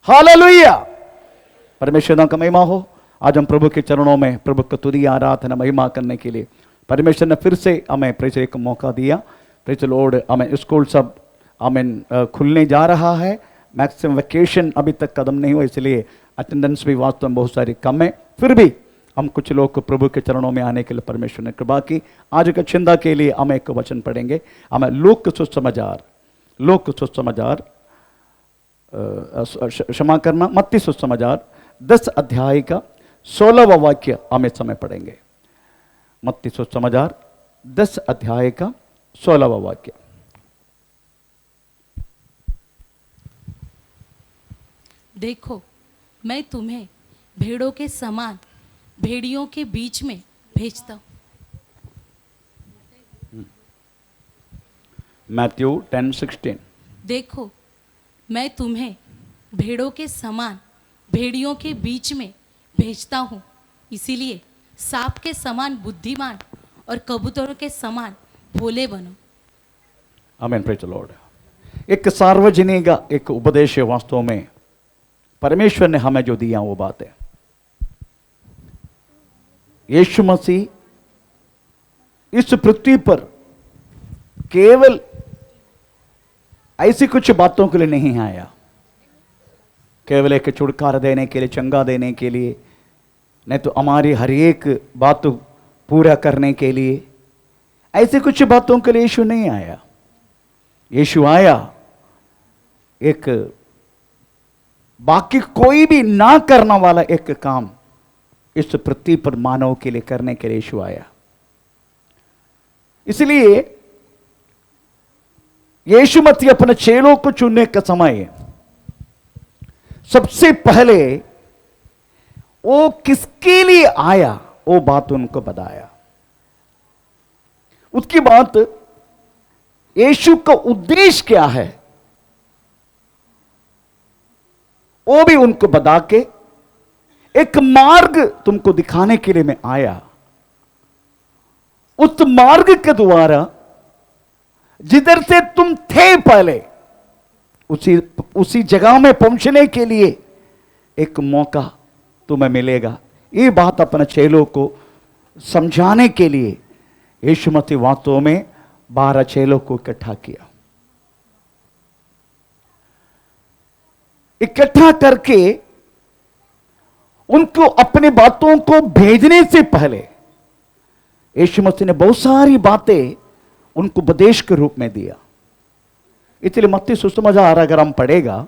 Hallelujah, परमेश्वर नाम का महिमा हो। आज हम प्रभु के चरणों में प्रभु की तुरी आराधना महिमा करने के लिए परमेश्वर ने फिर से हमें प्रेज एक मौका दिया। प्रेज लॉर्ड, हमें स्कूल सब खुलने जा रहा है। मैक्सिमम वेकेशन अभी तक कदम नहीं हुआ, इसलिए अटेंडेंस भी वास्तव में बहुत सारी कम है। फिर भी हम कुछ लोग को प्रभु के चरणों में आने के लिए परमेश्वर ने कृपा की। आज का चिंता के लिए हम एक वचन पढ़ेंगे। हमें लोक सुसमाचार क्षमा करना, मत्ती सुसमाचार 10 अध्याय का 16वां वाक्य हम इस समय पढ़ेंगे। मत्ती सुसमाचार 10 अध्याय का 16वां वाक्य। देखो, मैं तुम्हें भेड़ों के समान भेड़ियों के बीच में भेजता हूं। मैथ्यू 10:16। देखो, मैं तुम्हें भेड़ों के समान भेड़ियों के बीच में भेजता हूँ, इसीलिए सांप के समान बुद्धिमान और कबूतरों के समान भोले बनो। आमीन, प्रेज द लॉर्ड। एक सार्वजनिक एक उपदेश है, वास्तव में परमेश्वर ने हमें जो दिया वो बात है। यीशु मसीह इस पृथ्वी पर केवल ऐसी कुछ बातों के लिए नहीं आया, केवल एक छुटकारा देने के लिए, चंगा देने के लिए, नहीं तो हमारी हर एक बात पूरा करने के लिए। ऐसे कुछ बातों के लिए यीशु नहीं आया। यीशु आया एक बाकी कोई भी ना करने वाला एक काम इस पृथ्वी पर मानव के लिए करने के लिए यीशु आया। इसलिए यीशु मसीह अपने चेलों को चुनने का समय सबसे पहले वो किसके लिए आया वो बात उनको बताया। उसकी बात यीशु का उद्देश्य क्या है वो भी उनको बता के एक मार्ग तुमको दिखाने के लिए मैं आया। उस मार्ग के द्वारा जिधर से तुम थे पहले उसी जगह में पहुंचने के लिए एक मौका तुम्हें मिलेगा। ये बात अपने चेलों को समझाने के लिए यीशु मसीह वास्तव में 12 चेलों को इकट्ठा किया। इकट्ठा करके उनको अपनी बातों को भेजने से पहले यीशु मसीह ने बहुत सारी बातें उनको उपदेश के रूप में दिया। इसलिए मत्ती सुसमाचार अगर हम पढ़ेगा,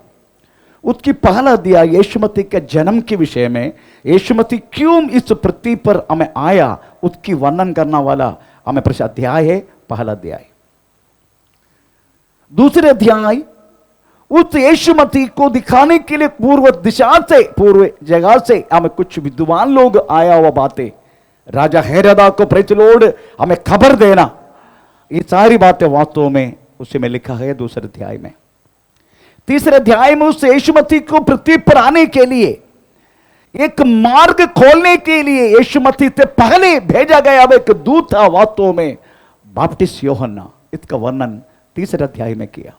उसकी पहला दिया यीशु मसीह के जन्म के विषय में, यीशु मसीह क्यों इस पृथ्वी पर हमें आया उसकी वर्णन करने वाला हमें प्रश्न अध्याय है, पहला अध्याय। दूसरे अध्याय उस यीशु मसीह को दिखाने के लिए पूर्व दिशा से, पूर्व जगह से हमें कुछ विद्वान लोग आया हुआ बातें, राजा हेरोदा को प्रेज लॉर्ड हमें खबर देना, ये सारी बातें वास्तव में उसी में लिखा है दूसरे अध्याय में। तीसरे अध्याय में उस यीशु मसीह को पृथ्वी पर आने के लिए एक मार्ग खोलने के लिए यीशु मसीह से पहले भेजा गया एक दूत था वास्तव में बपतिस्मा यूहन्ना। इसका वर्णन तीसरे अध्याय में किया।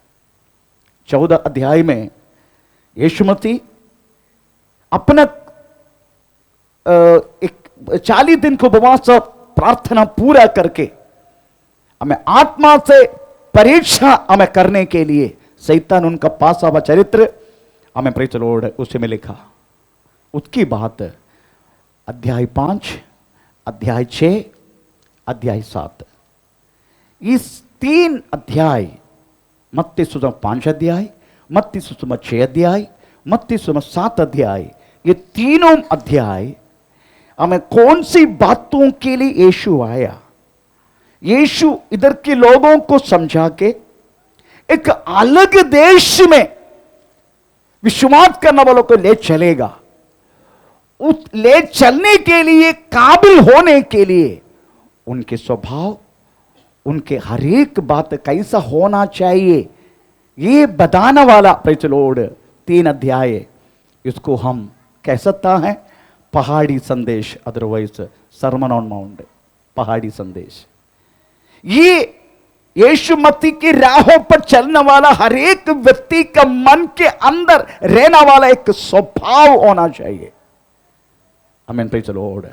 14 अध्याय में यीशु मसीह अपना 40 दिन को उपवास प्रार्थना पूरा करके हमें आत्मा से परीक्षा हमें करने के लिए शैतान उनका पास हुआ चरित्र हमें प्रेज द लॉर्ड उसी में लिखा। उसकी बात अध्याय 5, अध्याय 6, अध्याय 7, इस 3 अध्याय, मत्ती सुसमाचार 5 अध्याय, मत्ती सुसमाचार 6 अध्याय, मत्ती सुसमाचार 7 अध्याय, ये तीनों अध्याय हमें कौन सी बातों के लिए यीशु आया, यीशु इधर के लोगों को समझा के एक अलग देश में विश्वास करने वालों को ले चलेगा। उस ले चलने के लिए, काबिल होने के लिए उनके स्वभाव, उनके हर एक बात कैसा होना चाहिए ये बताने वाला प्रेज द लॉर्ड 3 अध्याय। इसको हम कह सकता है पहाड़ी संदेश, अदरवाइज सरमन ऑन माउंट, पहाड़ी संदेश। ये यीशु मसीह की राहों पर चलने वाला हर एक व्यक्ति का मन के अंदर रहने वाला एक स्वभाव होना चाहिए। आमीन, प्रेज़ द लॉर्ड।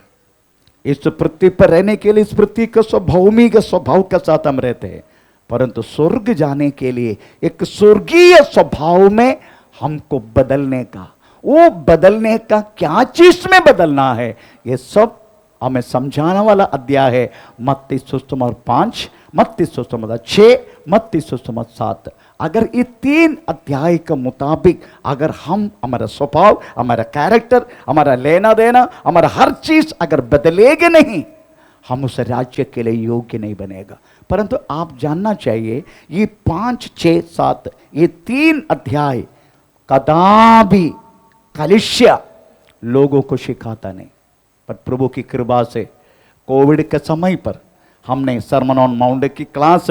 इस पृथ्वी पर रहने के लिए इस पृथ्वी के भौमिक के स्वभाव के साथ हम रहते हैं, परंतु स्वर्ग जाने के लिए एक स्वर्गीय स्वभाव में हमको बदलने का, वो बदलने का क्या चीज में बदलना है, ये सब हमें समझाने वाला अध्याय है मत्ती सुसमाचार 5, मत्ती सुसमाचार 6, मत्ती सुसमाचार 7। अगर ये 3 अध्याय के मुताबिक अगर हम हमारा स्वभाव, हमारा कैरेक्टर, हमारा लेना देना, हमारा हर चीज अगर बदलेगा नहीं, हम उस राज्य के लिए योग्य नहीं बनेगा। परंतु आप जानना चाहिए ये 5, 6, 7 ये 3 अध्याय कदापि कलीसिया लोगों को सिखाता नहीं, पर प्रभु की कृपा से कोविड के समय पर हमने सरमन ऑन माउंट की क्लास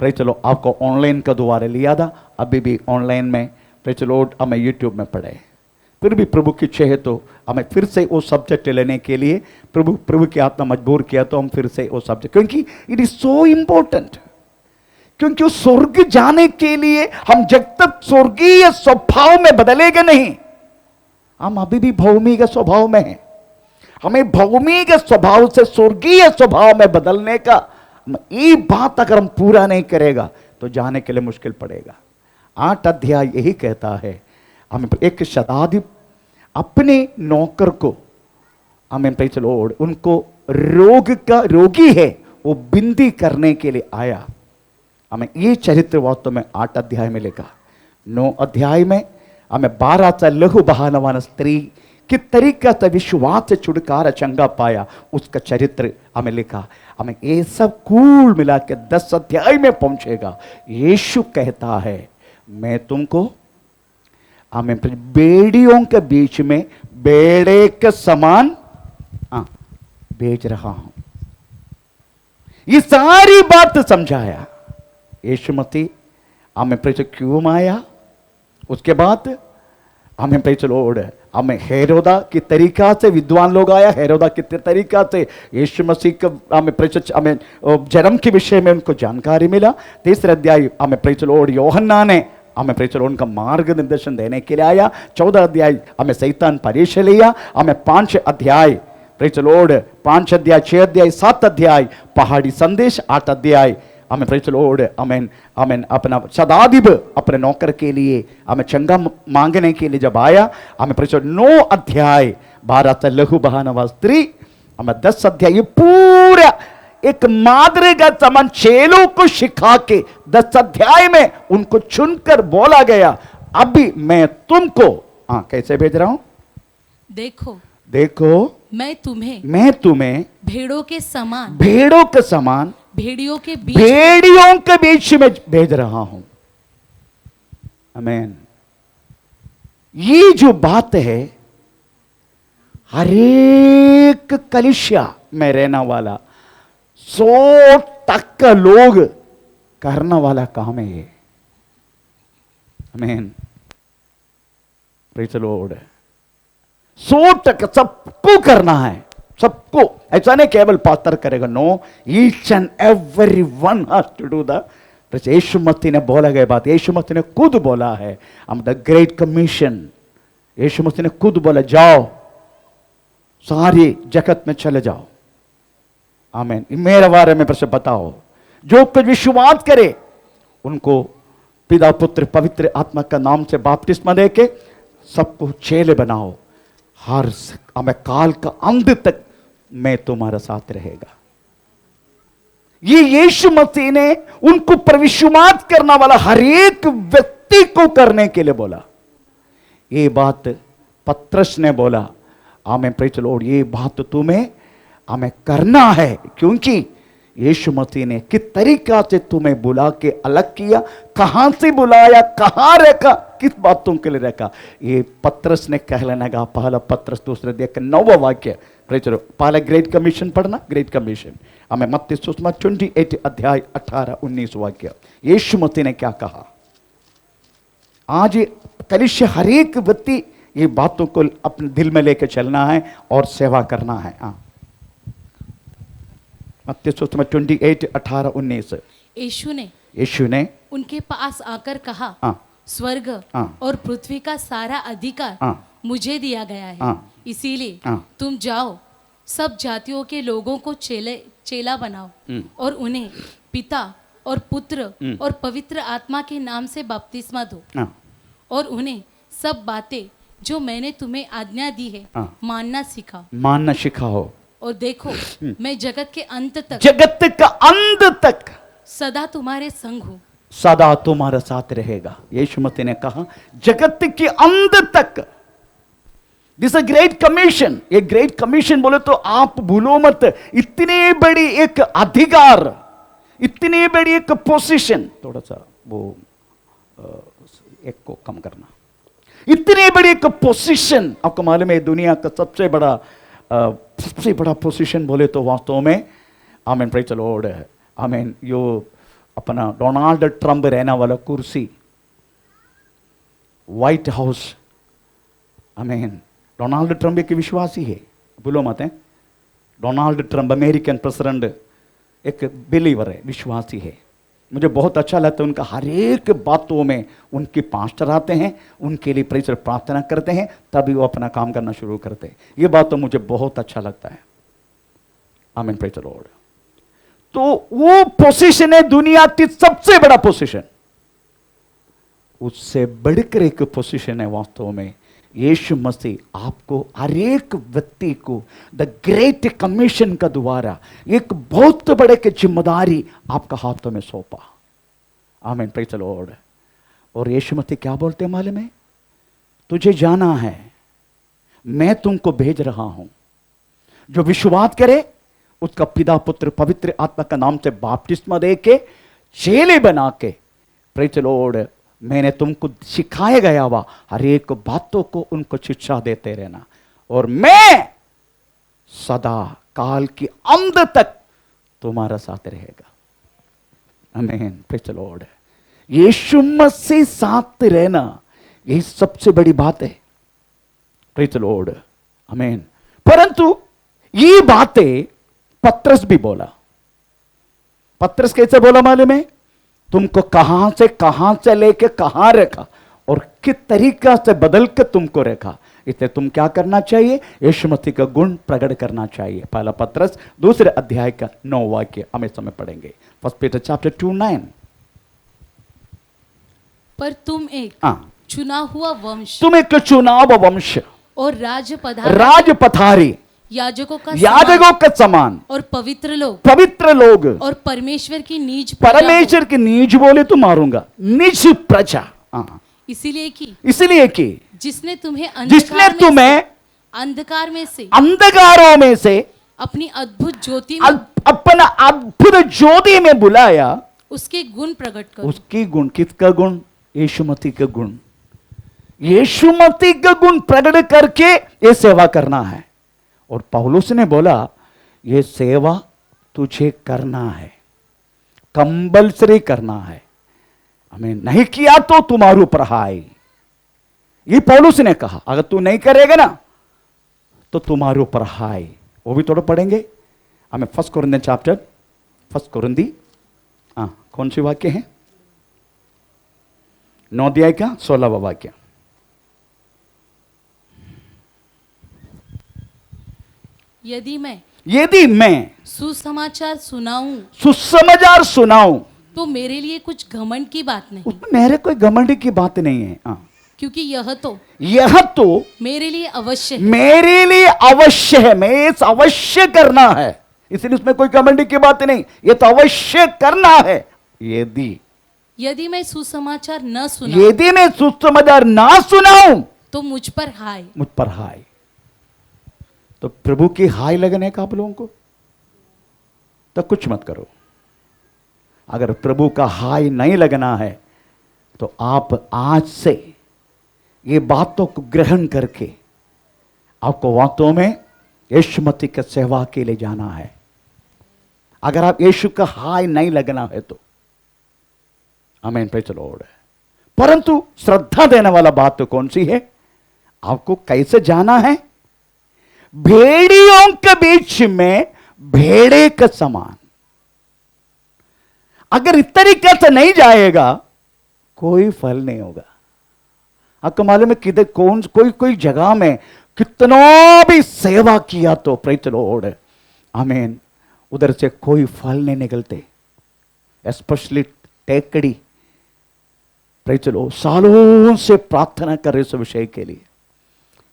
प्रेज़ द लॉर्ड आपको ऑनलाइन का द्वारा लिया था, अभी भी ऑनलाइन में प्रेज़ द लॉर्ड हमें यूट्यूब में पढ़े। फिर भी प्रभु की इच्छा है तो हमें फिर से वो सब्जेक्ट लेने के लिए प्रभु की आत्मा मजबूर किया तो हम फिर से वो सब्जेक्ट, क्योंकि इट इज सो इंपॉर्टेंट। क्योंकि उस स्वर्ग जाने के लिए हम जब तक स्वर्गीय स्वभाव में बदलेंगे नहीं, हम अभी भी भौमिक स्वभाव में हैं। हमें भौमिक स्वभाव से स्वर्गीय स्वभाव में बदलने का ये बात अगर हम पूरा नहीं करेगा तो जाने के लिए मुश्किल पड़ेगा। 8 अध्याय यही कहता है, हमें एक शताधिप अपने नौकर को, हमें प्रेज़ द लॉर्ड, उनको रोगी है वो बिंदी करने के लिए आया। हमें ये चरित्र वास्तव में 8 अध्याय में लिखा। 9 अध्याय में हमें 12 से लहू बहाने स्त्री किस तरीका से विश्वास से छुटकारा चंगा पाया उसका चरित्र हमें लिखा। हमें ये सब कुल मिला के 10 अध्याय में पहुंचेगा। यीशु कहता है मैं तुमको हमें बेड़ियों के बीच में बेड़े के समान भेज रहा हूं। ये सारी बात समझाया यीशु मसीह हमें प्रेज़ क्यों आया। उसके बाद हमें प्रेज़ लॉर्ड हमें हेरोदा की तरीका से विद्वान लोग आया, हेरोदा की तरीका से यीशु मसीह का हमें प्रेज़ हमें जन्म के विषय में उनको जानकारी मिला। 3 अध्याय हमें प्रेज़ लॉर्ड यूहन्ना ने हमें प्रेज़ लॉर्ड उनका मार्गदर्शन देने के लिए आया। 14 अध्याय हमें शैतान परीक्षा लिया। हमें 5 अध्याय प्रेज़ लॉर्ड 5 अध्याय 6 अध्याय 7 अध्याय पहाड़ी संदेश 8 अध्याय हमें प्रेज़ लॉर्ड हमें अपना शताधिप अपने नौकर के लिए हमें चंगा मांगने के लिए जब आया। हमें प्रेज़ 9 अध्याय 12 से लहू बहाने स्त्री, हमें 10 अध्याय ये पूरा एक मादरे का समान चेलों को सिखा के 10 अध्याय में उनको चुनकर बोला गया अभी मैं तुमको कैसे भेज रहा हूं। देखो मैं तुम्हें भेड़ों के समान भेड़ियों के बीच में भेज रहा हूं। आमीन। ये जो बात है हर एक कलीसिया में रहना वाला 100% लोग करने वाला काम है ये। आमीन, प्रेज़ द लॉर्ड। 100% सबको करना है, सबको। ऐसा नहीं केवल पास्टर करेगा, no, each and every one has to do the. यीशु मसीह ने बोला गया बात, यीशु मसीह ने खुद बोला है, हम द ग्रेट कमीशन। यीशु मसीह ने खुद बोला जाओ सारी जगत में चले जाओ। आमीन। मेरे बारे में प्रश्न बताओ, जो कुछ विश्वास करे उनको पिता पुत्र पवित्र आत्मा का नाम से बपतिस्मा देके सबको चेले बनाओ, हर हमें काल का अंत तक मैं तुम्हारा साथ रहेगा। ये यीशु मसीह ने उनको प्रविश्वास करने वाला हर एक व्यक्ति को करने के लिए बोला। ये बात पत्रस ने बोला, आमीन, प्रेज़ द लॉर्ड, ये बात तुम्हें हमें करना है, क्योंकि यीशु मसीह ने किस तरीका से तुम्हें बुला के अलग किया, कहां से बुलाया, कहां रखा, किस बातों के लिए रखा। ये पत्रस ने कहने लगा, पहला पत्रस 2 अध्याय 9वां वाक्य, पहला ग्रेट कमीशन पढ़ना, ग्रेट कमीशन हमें मत्ती सुसमाचार 28 अध्याय 18-19 वाक्य। यीशु मसीह ने क्या कहा। आज कलीसिया हर एक व्यक्ति ये बातों को अपने दिल में लेकर चलना है और सेवा करना है। मत्ती सुसमाचार 28 18-19 यीशु ने उनके पास आकर कहा, हाँ, स्वर्ग हाँ, और पृथ्वी का सारा अधिकार हाँ, मुझे दिया गया है, हाँ, इसीलिए हाँ, तुम जाओ, सब जातियों के लोगों को चेला बनाओ और उन्हें पिता और पुत्र और पवित्र आत्मा के नाम से बपतिस्मा दो हाँ, और उन्हें सब बातें जो मैंने तुम्हें आज्ञा दी है हाँ, मानना सिखाओ। मानना सिखाओ। और देखो, मैं जगत के अंत तक जगत का अंत तक सदा तुम्हारे संग हूँ। सदा तुम्हारे साथ रहेगा। यीशु मसीह ने कहा जगत के अंत तक। This a great commission. ये ग्रेट कमीशन बोले तो आप भूलो मत, इतनी बड़ी एक अधिकार, इतनी बड़ी एक पोजीशन, थोड़ा सा वो एक को कम करना, इतनी बड़ी एक पोजीशन। आपको मालूम है दुनिया का सबसे बड़ा पोजीशन बोले तो वास्तव में, आमीन, प्रेज़ द लॉर्ड, आमीन, यो अपना डोनाल्ड ट्रंप रहने वाला कुर्सी, व्हाइट हाउस, आमीन। डोनाल्ड ट्रंप एक विश्वासी है, भूलो मत है। डोनाल्ड ट्रंप अमेरिकन प्रेसिडेंट एक बिलीवर है, विश्वासी है। मुझे बहुत अच्छा लगता है, उनका हर एक बातों में उनके पास्टर आते हैं, उनके लिए प्रेज़र प्रार्थना करते हैं, तभी वो अपना काम करना शुरू करते हैं। ये बात तो मुझे बहुत अच्छा लगता है। आमीन, प्रेज़ द लॉर्ड। तो वो पोजीशन है दुनिया की सबसे बड़ा पोजीशन। उससे बढ़कर एक पोजीशन है वास्तव में यीशु मसीह आपको, हर एक व्यक्ति को द ग्रेट कमीशन का द्वारा एक बहुत बड़े की जिम्मेदारी आपका हाथों में सौंपा। आमीन, प्रेज़ द लॉर्ड। और यीशु मसीह क्या बोलते हैं मालूम है? तुझे जाना है, मैं तुमको भेज रहा हूं। जो विश्वास करे उसका पिता पुत्र पवित्र आत्मा का नाम से बपतिस्मा दे के चेले बना के, प्रेज़ द लॉर्ड, मैंने तुमको सिखाया गया हुआ हर एक बातों को उनको शिक्षा देते रहना, और मैं सदा काल के अंत तक तुम्हारा साथ रहेगा। आमीन, प्रेज़ द लॉर्ड। यीशु मसीह साथ रहना यही सबसे बड़ी बात है। प्रेज़ द लॉर्ड, आमीन। परंतु ये बातें पत्रस भी बोला। पत्रस कैसे बोला मालूम है? तुमको कहां से लेके कहां रखा और किस तरीका से बदल के तुमको रखा, इसलिए तुम क्या करना चाहिए? यीशु मसीह का गुण प्रकट करना चाहिए। पहला पत्रस 2 अध्याय का 9 वाक्य हम इस समय पढ़ेंगे। 1 पीटर चैप्टर 2:9। पर तुम एक चुना हुआ वंश, तुम एक चुनाव वंश और राजपथारी, याजकों का समान और पवित्र लोग और परमेश्वर की नीज बोले तो मारूंगा, निज प्रजा। इसीलिए कि जिसने तुम्हें अंधकारों में से अपनी अद्भुत ज्योति अपना अद्भुत ज्योति में बुलाया, उसके गुण प्रकट करो। उसकी गुण, किसका गुण? यीशु मसीह का गुण। यीशु मसीह का गुण प्रकट करके ये सेवा करना है। और पौलुस ने बोला ये सेवा तुझे करना है, कंपल्सरी करना है। हमें नहीं किया तो तुम्हारे ऊपर हाय, ये पौलुस ने कहा। अगर तू नहीं करेगा ना तो तुम्हारे ऊपर हाय। वो भी थोड़ा पढ़ेंगे हमें। 1 कोरिन्थियन चैप्टर, 1 कोरिन्थी, कौन सी वाक्य है? 9 अध्याय का 16वां वाक्य। यदि मैं सुसमाचार सुनाऊं तो मेरे लिए कुछ घमंड की बात नहीं, उसमें मेरे कोई घमंड की बात नहीं है। क्योंकि यह तो मेरे लिए अवश्य है। मैं इस अवश्य करना है, इसलिए उसमें कोई घमंड की बात नहीं, ये तो अवश्य करना है। यदि मैं सुसमाचार ना सुनाऊं तो मुझ पर हाय। तो प्रभु की हाय लगने का आप लोगों को तो कुछ मत करो। अगर प्रभु का हाय नहीं लगना है तो आप आज से ये बातों को ग्रहण करके आपको वास्तव में यीशु मसीह की सेवा के लिए जाना है। अगर आप यीशु का हाय नहीं लगना है तो आमीन, प्रेज़ द लॉर्ड। परंतु श्रद्धा देने वाला बात तो कौन सी है? आपको कैसे जाना है? भेड़ियों के बीच में भेड़े के समान। अगर इस तरीके से नहीं जाएगा कोई फल नहीं होगा। आपको मालूम है किधर कौन कोई जगह में कितना भी सेवा किया तो प्रेज़ द लॉर्ड, आमीन, उधर से कोई फल नहीं निकलते। स्पेशली टेकड़ी, प्रेज़ द लॉर्ड, सालों से प्रार्थना कर रहे इस विषय के लिए,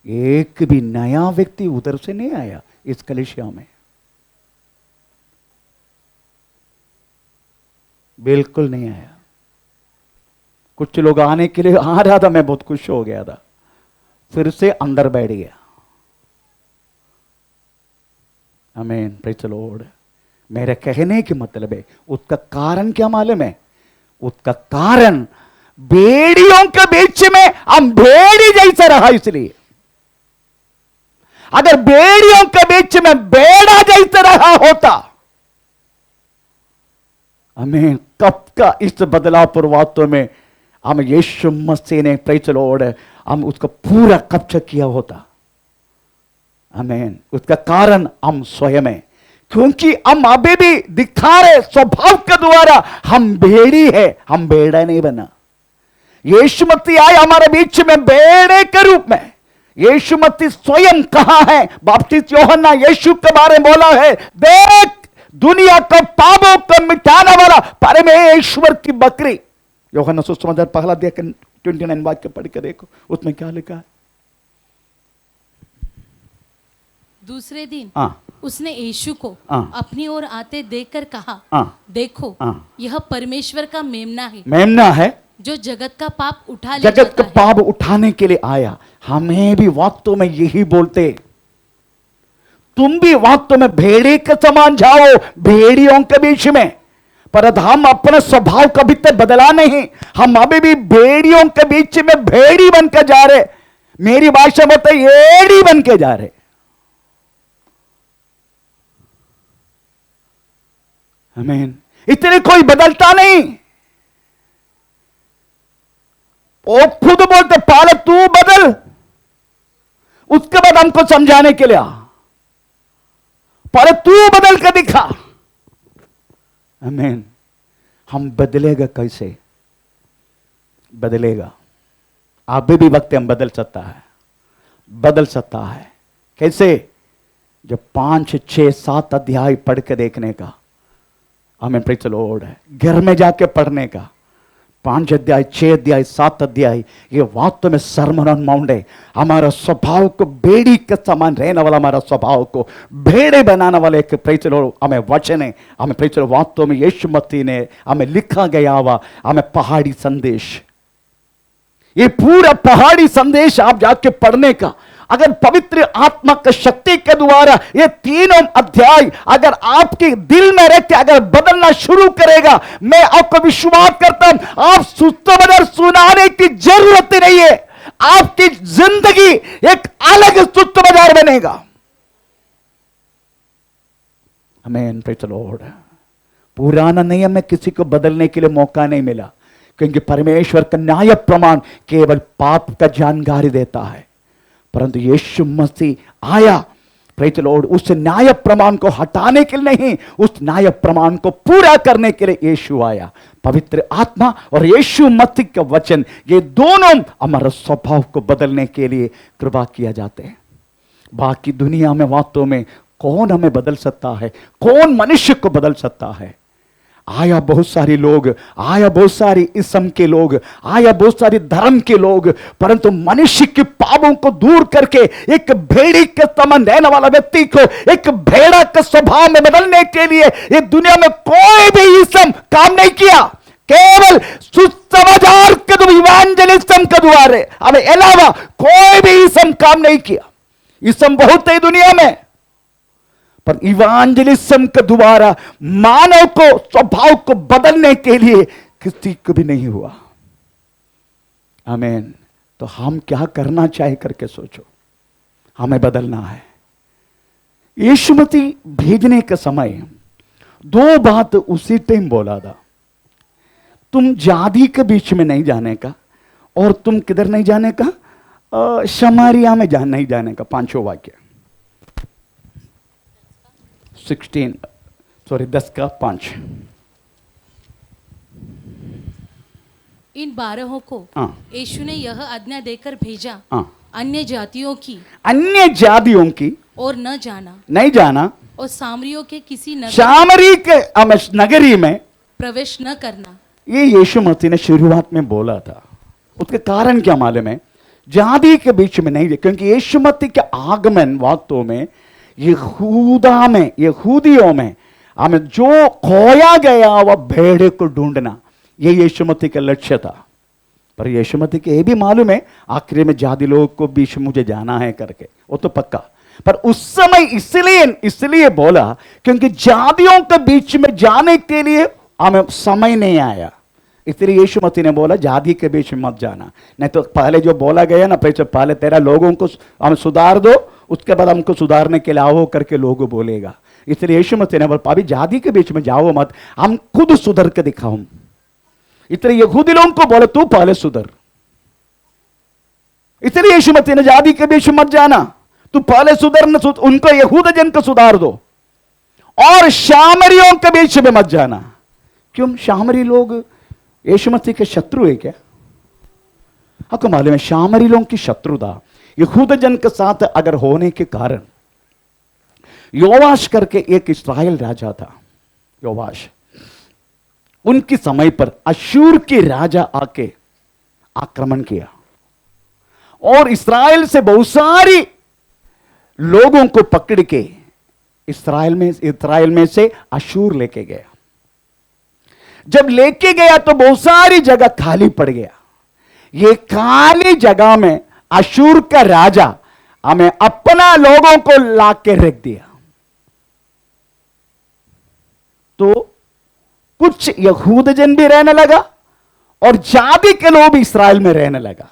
एक भी नया व्यक्ति उधर से नहीं आया इस कलीसिया में, बिल्कुल नहीं आया। कुछ लोग आने के लिए आ रहा था, मैं बहुत खुश हो गया था, फिर से अंदर बैठ गया। आमीन, प्रेज़ द लॉर्ड। मेरे कहने की मतलब है उसका कारण क्या मालूम है? उसका कारण भेड़ियों के बीच में हम भेड़ी जैसा रहा। इसलिए अगर भेड़ियों के बीच में भेड़ा जैसा रहा होता, हमें कब का इस बदलाव वास्तव में हम यीशु मसीह ने, प्रेज़ द लॉर्ड, हम उसका पूरा कब्जा किया होता। आमीन। उसका कारण हम स्वयं है, क्योंकि हम अभी भी दिखा रहे स्वभाव के द्वारा हम भेड़ी है, हम भेड़ा नहीं बना। यीशु मसीह आए हमारे बीच में भेड़े के रूप में। यीशु मसीह स्वयं कहा है, बपतिस्मा यूहन्ना यीशु के बारे में बोला है, देख दुनिया का पापों को मिटाने वाला परमेश्वर की बकरी। यूहन्ना सुसमाचार पहला अध्याय 29 वाक्य पढ़ के देखो, उसमें क्या लिखा है। दूसरे दिन हाँ, उसने यीशु को हाँ, अपनी ओर आते देखकर कहा, हाँ, देखो, हाँ, यह परमेश्वर का मेमना है मेमना है जो जगत का पाप उठा ले जगत जाता का है। पाप उठाने के लिए आया। हमें भी वास्तव में यही बोलते, तुम भी वास्तव में भेड़ी के समान जाओ भेड़ियों के बीच में, पर हम अपने स्वभाव कभी तक बदला नहीं। हम अभी भी भेड़ियों के बीच में भेड़ी बन के जा रहे, मेरी भाषा में तो एड़ी बन के जा रहे। आमीन। इतने कोई बदलता नहीं। वो खुद बोलते पहले तू बदल, उसके बाद हमको समझाने के लिए आ, पहले तू बदल कर दिखा। आमीन। हम बदलेगा कैसे? बदलेगा, अभी भी वक्त हम बदल सकता है, बदल सकता है। कैसे? जब 5, 6, 7 अध्याय पढ़ के देखने का, हमें प्रेज़ द लॉर्ड है, घर में जाके पढ़ने का। 5 अध्याय, 6 अध्याय, 7 अध्याय, ये वास्तव में सर्मन ऑन माउंट है। हमारा स्वभाव को भेड़ी के समान रहने वाला, हमारा स्वभाव को भेड़े बनाने वाले एक प्रेज़ द लॉर्ड हमें वचन है। हमें प्रेज़ द लॉर्ड वास्तव में यीशु मसीह ने हमें लिखा गया हुआ हमें पहाड़ी संदेश, ये पूरा पहाड़ी संदेश आप जाके पढ़ने का, अगर पवित्र आत्मा की शक्ति के द्वारा ये तीनों अध्याय अगर आपके दिल में रहते, अगर बदलना शुरू करेगा, मैं आपको विश्वास करता हूं आप सुसमाचार सुनाने की जरूरत नहीं है। आपकी जिंदगी एक अलग सुसमाचार बनेगा। आमीन, प्रेज़ द लॉर्ड। पुराना नियम में किसी को बदलने के लिए मौका नहीं मिला, क्योंकि परमेश्वर का न्याय प्रमाण केवल पाप का जानकारी देता है, परंतु यीशु मसीह आया, प्रेज़ द लॉर्ड, उस न्याय प्रमाण को हटाने के लिए नहीं, उस न्याय प्रमाण को पूरा करने के लिए यीशु आया। पवित्र आत्मा और यीशु मसीह का वचन, ये दोनों हमारे स्वभाव को बदलने के लिए कृपा किया जाते हैं। बाकी दुनिया में वास्तव में कौन हमें बदल सकता है? कौन मनुष्य को बदल सकता है? आया बहुत सारे लोग, आया बहुत सारी इस्म के लोग, आया बहुत सारे धर्म के लोग, परंतु मनुष्य के पापों को दूर करके एक भेड़ी के समान रहने वाला व्यक्ति को एक भेड़ा के स्वभाव में बदलने के लिए ये दुनिया में कोई भी इस्म काम नहीं किया। केवल सुसमाचार के इवांजेलिज्म के द्वारा, अब अलावा कोई भी इस्म काम नहीं किया। इस्म बहुत है दुनिया में, पर इवांजेलिज्म के द्वारा मानव को स्वभाव को बदलने के लिए किसी को भी नहीं हुआ। आमीन। तो हम क्या करना चाहे करके सोचो, हमें बदलना है। यीशु मसीह भेजने के समय 2 बात उसी टाइम बोला था, तुम जाति के बीच में नहीं जाने का, और तुम किधर नहीं जाने का, शमारिया में नहीं जाने का। 5वां वाक्य 10 का 5। इन 12 को हाँ। यीशु ने यह आज्ञा देकर भेजा, हाँ। अन्य जातियों की अन्य जातियों की और न जाना, नहीं जाना, और सामरियों के किसी नगर सामरी के नगरी में प्रवेश न करना। ये यीशु मसीह ने शुरुआत में बोला था। उसके कारण क्या मालूम है? जाति के बीच में नहीं, क्योंकि यीशु मसीह के आगमन वास्तव में यहूदा में, यहूदियों में हमें जो खोया गया वह भेड़ को ढूंढना, ये यीशु मसीह का लक्ष्य था। पर यीशु मसीह के ये भी मालूम है आखिर में जाति लोगों को बीच मुझे जाना है करके, वो तो पक्का। पर उस समय इसलिए बोला क्योंकि जातियों के बीच में जाने के लिए हमें समय नहीं आया। इसलिए यीशु मसीह ने बोला जाति के बीच में मत जाना, नहीं तो पहले जो बोला गया ना, पहले तेरा लोगों को हम सुधार दो, उसके बाद हमको सुधारने के लिए आओ करके लोग बोलेगा। इसलिए यीशु मसीह ने बोला अभी जाति के बीच में जाओ मत, हम खुद सुधर के दिखाऊं। इसलिए यहूदी लोगों को बोले तू पहले सुधर। इसलिए यीशु मसीह ने जाति के बीच में मत जाना, तू पहले सुधर, उनको यहूद जन को सुधार दो। और शामरियों के बीच में मत जाना। क्यों? शामरी लोग यीशु मसीह के शत्रु है क्या? आपको मालूम है शामरी लोगों की शत्रुता यहूद जन के साथ अगर होने के कारण, योवाश करके एक इस्राएल राजा था, योवाश, उनकी समय पर अशूर के राजा आके आक्रमण किया और इस्राएल से बहुत सारी लोगों को पकड़ के इस्राएल में से अशूर लेके गया। जब लेके गया तो बहुत सारी जगह खाली पड़ गया। ये खाली जगह में अशूर का राजा हमें अपना लोगों को लाके रख दिया। तो कुछ यहूद जन भी रहने लगा और जाति के लोग भी इस्राएल में रहने लगा।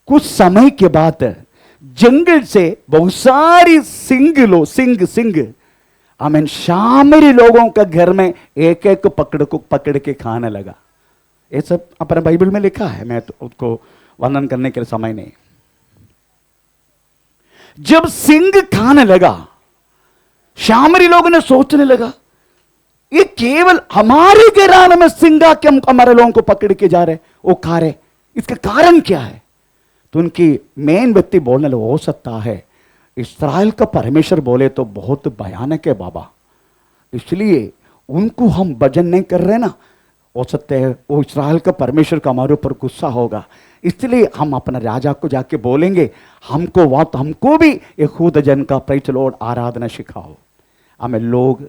कुछ समय के बाद जंगल से बहुत सारी सिंह हमें शामरी लोगों का घर में एक एक को पकड़ के खाने लगा। ये सब अपने बाइबल में लिखा है, मैं तो उसको वर्णन करने के लिए समय नहीं। जब सिंह खाने लगा, शामरी लोगों ने सोचने लगा ये केवल हमारे घराने में सिंह के हमारे लोगों को पकड़ के जा रहे, वो खा रहे, इसका कारण क्या है? तो उनकी मेन व्यक्ति बोलने लगा हो सकता है इस्राएल का परमेश्वर बोले तो बहुत भयानक है बाबा, इसलिए उनको हम भजन नहीं कर रहे ना, हो सकता है वो इस्राएल का परमेश्वर का हमारे ऊपर गुस्सा होगा, इसलिए हम अपना राजा को जाके बोलेंगे हमको भी यहूद जन का प्रेज लॉर्ड आराधना सिखाओ। हमें लोग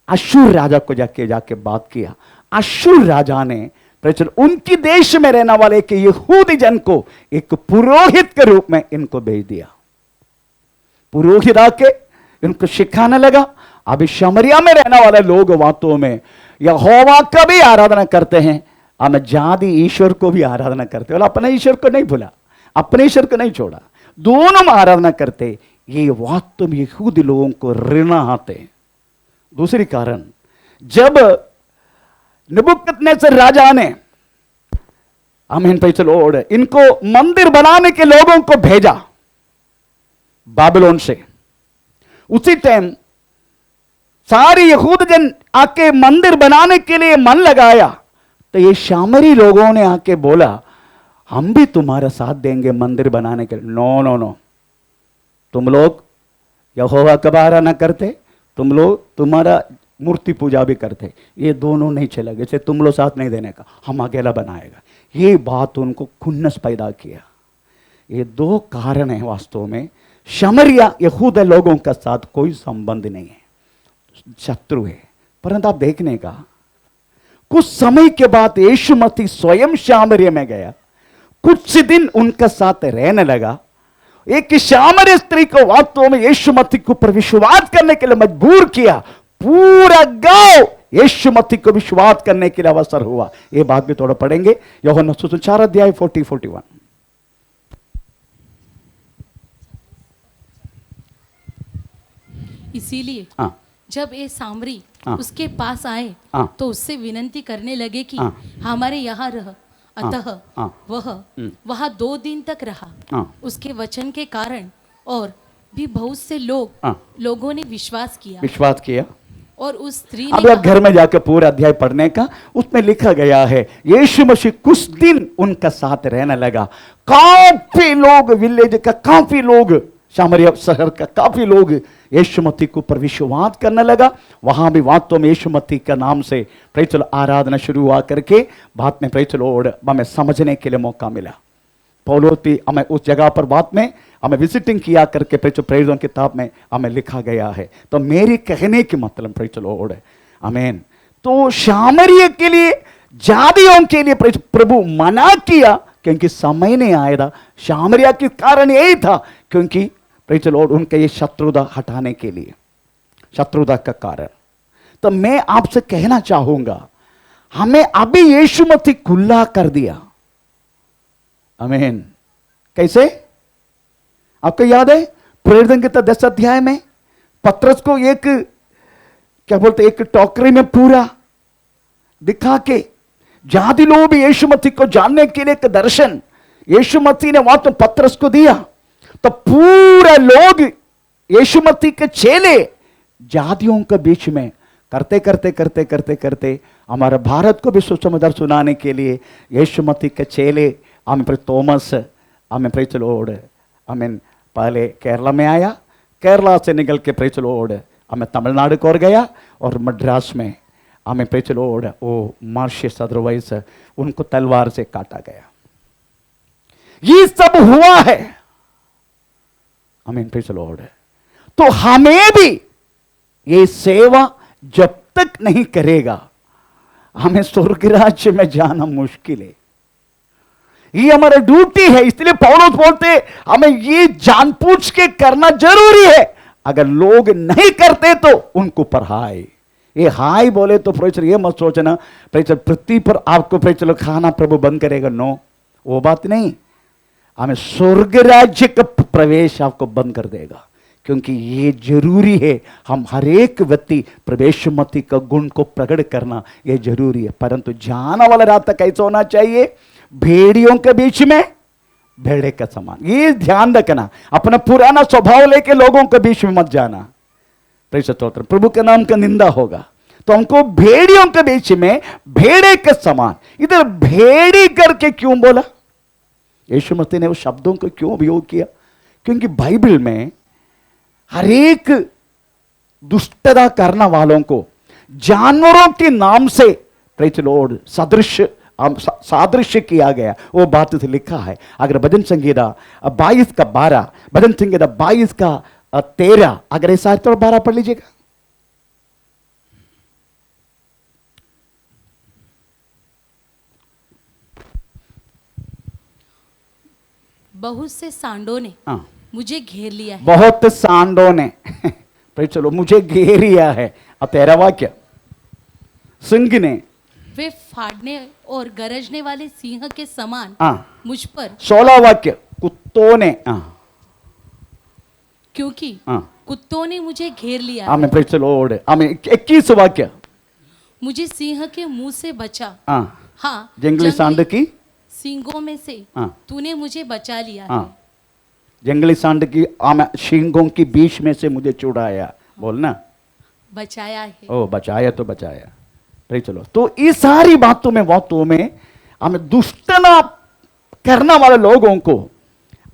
अशूर राजा को जाके बात किया। अशूर राजा ने उनकी देश में रहने वाले के यहूदी जन को एक पुरोहित के रूप में इनको भेज दिया। पुरोहित आके इनको सिखाने लगा। अभी शमरिया में रहने वाले लोग वास्तव में यहोवा का भी आराधना करते हैं, हमें जाति ईश्वर को भी आराधना करते हैं। अपने ईश्वर को नहीं भूला, अपने ईश्वर को नहीं छोड़ा, दोनों में आराधना करते। ये वास्तव में यहूदी लोगों को ऋणा आते। दूसरी कारण, जब नबूकदनेस्सर राजा ने इनको मंदिर बनाने के लोगों को भेजा बाबिलोन से, उसी टाइम सारे यहूद जन आके मंदिर बनाने के लिए मन लगाया। तो ये शामरी लोगों ने आके बोला हम भी तुम्हारा साथ देंगे मंदिर बनाने के लिए। नो, तुम लोग यहोवा का आराधना करते, तुम लोग तुम्हारा मूर्ति पूजा भी करते, ये दोनों नहीं चलेगा, इसे तुम लोग साथ नहीं देने का, हम अकेला बनाएगा। ये बात उनको खुन्नस पैदा किया। ये दो कारण है वास्तव में। शमरिया यहूद लोगों का साथ कोई संबंध नहीं है, शत्रु है। परंतु आप देखने का कुछ समय के बाद यीशु मसीह स्वयं सामरिया में गया, कुछ दिन उनका साथ रहने लगा। एक सामरिया स्त्री को वास्तव में यीशु मसीह को पर विश्वास करने के लिए मजबूर किया। पूरा गांव यीशु मसीह को विश्वास करने के लिए अवसर हुआ। ये बात भी थोड़ा पढ़ेंगे, यूहन्ना सुसमाचार अध्याय 40-41। इसीलिए हाँ, जब ये सामरी हाँ, उसके पास आए हाँ, तो उससे विनती करने लगे कि हाँ, हमारे यहाँ रह। अतः हाँ, वह वहाँ 2 दिन तक रहा। हाँ, उसके वचन के कारण और भी बहुत से लोगों ने विश्वास किया। और उस स्त्री अब ने आप घर में जाकर पूरा अध्याय पढ़ने का, उसमें लिखा गया है यीशु मसीह कुछ दिन उनका साथ रहने लगा। काफी लोग, विलेज का काफी लोग, सामरिया शहर का काफी लोग यीशु मसीह के ऊपर विश्वास करने लगा। वहां भी वास्तव में यीशु मसीह का नाम से प्रेज़ द लॉर्ड आराधना शुरू हुआ करके बाद में प्रेज़ द लॉर्ड हमें समझने के लिए मौका मिला। पौलोसी हमें उस जगह पर बाद में हमें विजिटिंग किया करके प्रेरितों की किताब में हमें लिखा गया है। तो मेरी कहने की मतलब प्रेज़ द लॉर्ड है, आमीन। तो सामरिया के लिए, जातियों के लिए प्रभु मना किया क्योंकि समय नहीं आया था। सामरिया के कारण यही था क्योंकि प्रेज़ द लॉर्ड उनके ये शत्रुता हटाने के लिए, शत्रुता का कारण। तो मैं आपसे कहना चाहूंगा, हमें अभी यीशु मसीह खुला कर दिया, आमीन। कैसे? आपको याद है प्रेरितों के 10 अध्याय में पतरस को एक, क्या बोलते, एक टोकरी में पूरा दिखा के जाति लोग भी यीशु मसीह को जानने के लिए एक दर्शन यीशु मसीह ने वहां तो पतरस को दिया। तो पूरा लोग यीशु मसीह के चेले जातियों के बीच में करते करते करते करते करते हमारे भारत को भी सुसमाचार सुनाने के लिए यीशु मसीह के चेले, हमें थॉमस, हमें प्रेज़ द लॉर्ड, हमें पहले केरला में आया, केरला से निकल के प्रेज़ द लॉर्ड हमें तमिलनाडु को और गया, और मद्रास में हमें प्रेज़ द लॉर्ड वो मार्शियस अदरवाइज उनको तलवार से काटा गया। ये सब हुआ है, आमीन, प्रेज़ द लॉर्ड। तो हमें भी ये सेवा जब तक नहीं करेगा, हमें स्वर्ग राज्य में जाना मुश्किल है। ये हमारा ड्यूटी है। इसलिए पौलुस बोलते हमें ये जानबूझ के करना जरूरी है। अगर लोग नहीं करते तो उनको पर हाय, ये हाय बोले तो प्रेज़ ये मत सोचना प्रेज़ पृथ्वी पर आपको प्रेज़ खाना प्रभु बंद करेगा, नो, वो बात नहीं। हमें स्वर्ग राज्य का प्रवेश आपको बंद कर देगा, क्योंकि ये जरूरी है। हम हर एक व्यक्ति प्रवेश मति का गुण को प्रकट करना ये जरूरी है। परंतु जाना वाला रास्ता कैसा होना चाहिए? भेड़ियों के बीच में भेड़े का समान। ये ध्यान रखना, अपना पुराना स्वभाव लेके लोगों के बीच में मत जाना। प्रभु के नाम का निंदा होगा। तो हमको भेड़ियों के बीच में भेड़े के समान, इधर भेड़ी करके क्यों बोला? यीशु मसीह ने उस शब्दों को क्यों उपयोग किया? क्योंकि बाइबल में हर एक दुष्टता करने वालों को जानवरों के नाम से प्रेज़ द लॉर्ड सादृश्य किया गया। वो बात से लिखा है। अगर भजन संगीता 22 का 12, भजन संगीता 22 का 13, अगर ऐसा 12 पढ़ लीजिएगा। बहुत से सांडों ने मुझे घेर लिया है। बहुत सांडों ने चलो मुझे घेर लिया है। अब 13 वाक्य, सिंह ने, वे फाड़ने और गरजने वाले सिंह के समान मुझ पर। 16 वाक्य, कुत्तों ने, क्योंकि कुत्तों ने मुझे घेर लिया। आमीन, प्रेज़ द लॉर्ड। आमीन। 21 वाक्य, मुझे सिंह के मुंह से बचा। हाँ, जंगली सांड की सींगों में से तूने मुझे बचा लिया है। जंगली सांड की सींगों की बीच में से मुझे छुड़ाया, बोलना, बचाया है। ओ, बचाया तो बचाया। चलो, तो ये सारी बातों में हमें दुष्टना करने वाले लोगों को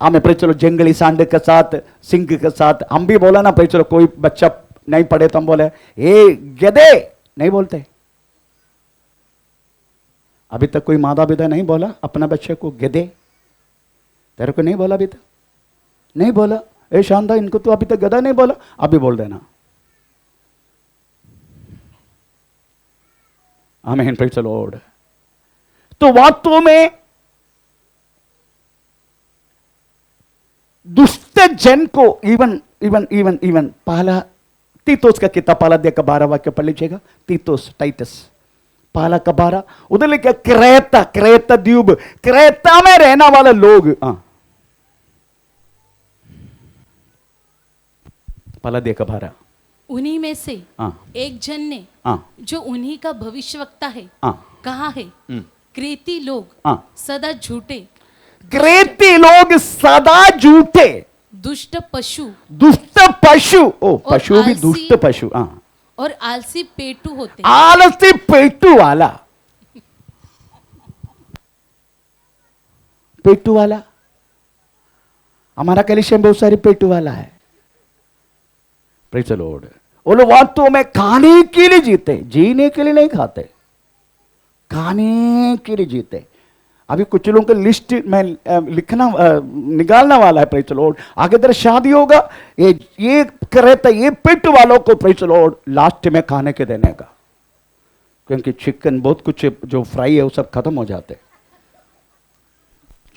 हमें चलो जंगली सांड के साथ, सिंह के साथ, हम भी बोला ना चलो, कोई बच्चा नहीं पढ़े तो हम बोले ए गधे, नहीं बोलते। अभी तक कोई माता पिता नहीं बोला अपना बच्चे को गधे? तेरे को नहीं बोला अभी तक? नहीं बोला? ए शानदार, इनको तो अभी तक गधा नहीं बोला, अभी बोल देना। आमीन, प्रेज़ द लॉर्ड। तो वास्तव में दुष्ट जन को इवन पहला तीतोस का किताब, पहला अध्याय का 12 वाक्य पढ़ लीजिएगा। तीतोस, टाइटस पहला का 12, उधर लिखा क्रेता द्वीप, क्रेता में रहने वाले लोग। पहला अध्याय का 12, उन्हीं में से एक जन ने जो उन्हीं का भविष्यवक्ता है कहा है, क्रेती लोग सदा झूठे, क्रेती लोग सदा झूठे, दुष्ट पशु, ओ पशु भी दुष्ट पशु, और आलसी पेटू होते आलसी पेटू वाला, पेटू वाला। हमारा कलीसिया में बहुत सारी पेटू वाला है। Praise the Lord. वो लोग वास्तव में खाने के लिए जीते, जीने के लिए नहीं खाते, खाने के लिए जीते। अभी कुछ लोगों का लिस्ट में लिखना निकालना वाला है। Praise the Lord. आगे तरह शादी होगा, ये रहता ये पेट वालों को प्रेज़ द लॉर्ड लास्ट में खाने के देने का, क्योंकि चिकन बहुत कुछ जो फ्राई है वो सब खत्म हो जाते।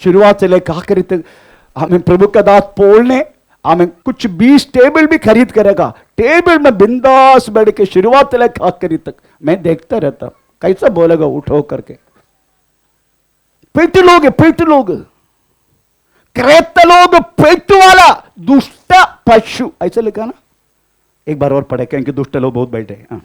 शुरुआत से लेकर आखिर तक हमें प्रभु का दास पोल ने हमें कुछ 20 टेबल भी खरीद करेगा, टेबल में बिंदास बैठ के शुरुआत से लेकर आखिर तक मैं देखता रहता, कैसा बोलेगा उठो करके। पेटू लोग, पेटू लोग, क्रेता लोग, पेटू वाला, दुष्ट पशु, ऐसा लिखा ना। एक बार और पढ़े क्योंकि दुष्ट लोग बहुत बैठे हैं।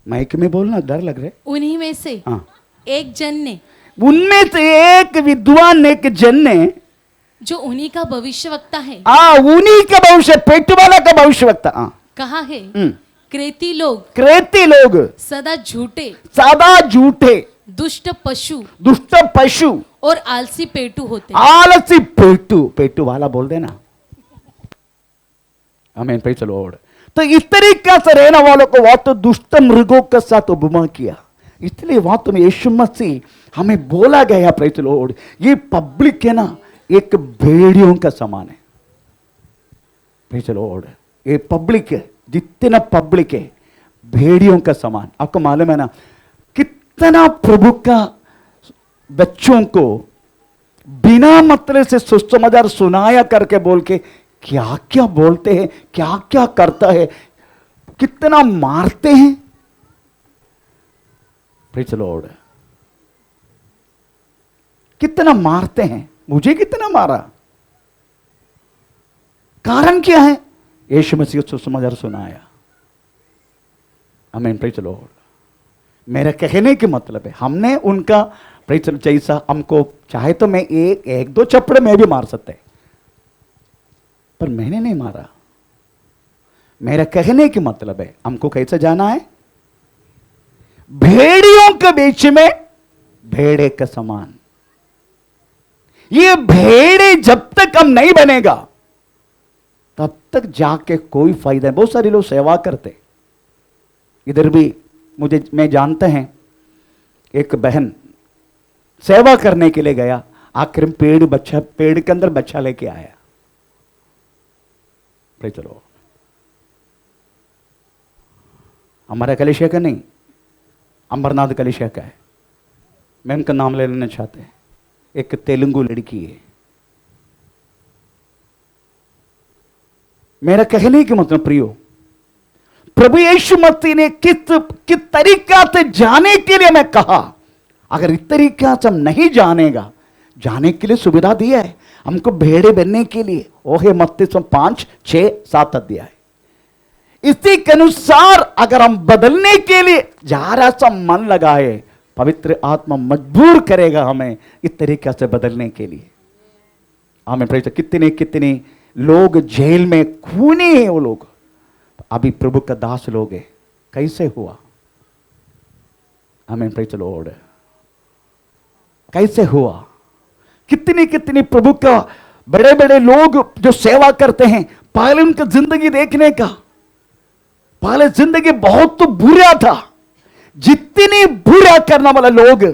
माइक में बोलना डर लग रहा है। उन्हीं में से हाँ, एक जन ने, उनमें से एक विद्वान एक जन ने, जो उन्हीं का भविष्यवक्ता है, उन्हीं का भविष्य, पेटू वाला का भविष्यवक्ता कहा है हम्म। क्रेती लोग, क्रेती लोग सदा झूठे, सदा झूठे, दुष्ट पशु दुष्ट पशु और आलसी पेटू होते। आलसी पेटू, पेटू वाला बोल देना। आमीन, प्रेज़ द लॉर्ड। तो इस तरीके से रहने वालों को वह तो दुष्ट मृगों के साथ उपमा किया। इसलिए वहां तो यीशु मसीह हमें बोला गया, प्रेज़ द लॉर्ड, ये पब्लिक है ना, एक भेड़ियों का समान है। Praise the Lord. ये पब्लिक है, जितना पब्लिक है भेड़ियों का समान। आपको मालूम है ना कितना प्रभु का बच्चों को बिना मतलब से सुसमाचार सुनाया करके बोल के क्या क्या बोलते हैं, क्या क्या करता है, कितना मारते हैं। Praise the Lord. कितना मारते हैं, मुझे कितना मारा, कारण क्या है? यीशु मसीह को सुसमाचार सुनाया। आमीन, प्रेज़ द लॉर्ड। मेरा कहने के मतलब है हमने उनका प्रेज़ जैसा, हमको चाहे तो मैं एक दो चप्पड़ में भी मार सकते, पर मैंने नहीं मारा। मेरा कहने के मतलब है हमको कैसे जाना है? भेड़ियों के बीच में भेड़े के समान। ये भेड़े जब तक हम नहीं बनेगा तब तक जाके कोई फायदा नहीं। बहुत सारे लोग सेवा करते, इधर भी मैं जानते हैं एक बहन सेवा करने के लिए गया, आखिर में पेड़ के अंदर बच्चा लेके आया। चलो, हमारा कलीसिया का नहीं, अमरनाथ कलीसिया का है। मैं उनका नाम ले लेना चाहते हैं। एक तेलुगु लड़की है। मेरा कहने की मतलब प्रियो, प्रभु यीशु मसीह ने किस तरीका से जाने के लिए मैं कहा, अगर इस तरीका से हम नहीं जानेगा, जाने के लिए सुविधा दिया है हमको भेड़े बनने के लिए। ओहे मत्ती 5, 6, 7 अध्याय। इसी के अनुसार अगर हम बदलने के लिए जरा सा मन लगाए, पवित्र आत्मा मजबूर करेगा हमें इस तरीके से बदलने के लिए। आमीन, प्रेज़। कितने कितने लोग जेल में खूनी हैं, वो लोग अभी प्रभु का दास लोग हैं। कैसे हुआ? आमीन, प्रेज़ द लॉर्ड। कैसे हुआ? कितनी कितनी प्रभु का बड़े बड़े लोग जो सेवा करते हैं, पहले उनका जिंदगी देखने का, पहले जिंदगी बहुत तो बुरा था। जितनी बुरा करने वाला लोग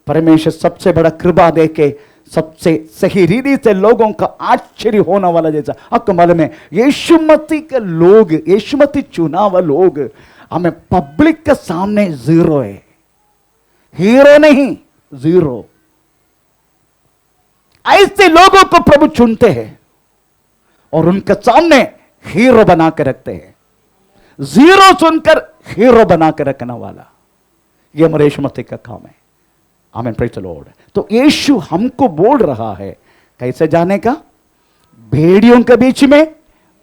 परमेश्वर सबसे बड़ा कृपा देके सबसे सही रीति से लोगों का आश्चर्य होने वाला जैसा। आपको मालूम है यीशु मसीह के लोग, यीशु मसीह चुना हुआ लोग हमें पब्लिक के सामने जीरो है, हीरो नहीं, जीरो। ऐसे लोगों को प्रभु चुनते हैं और उनके सामने हीरो बना के रखते हैं। जीरो सुनकर हीरो बना के रखने वाला, यह हमारे यीशु मसीह का काम है। आमीन, प्रेज़ द लॉर्ड। तो यीशु हमको बोल रहा है कैसे जाने का? भेड़ियों के बीच में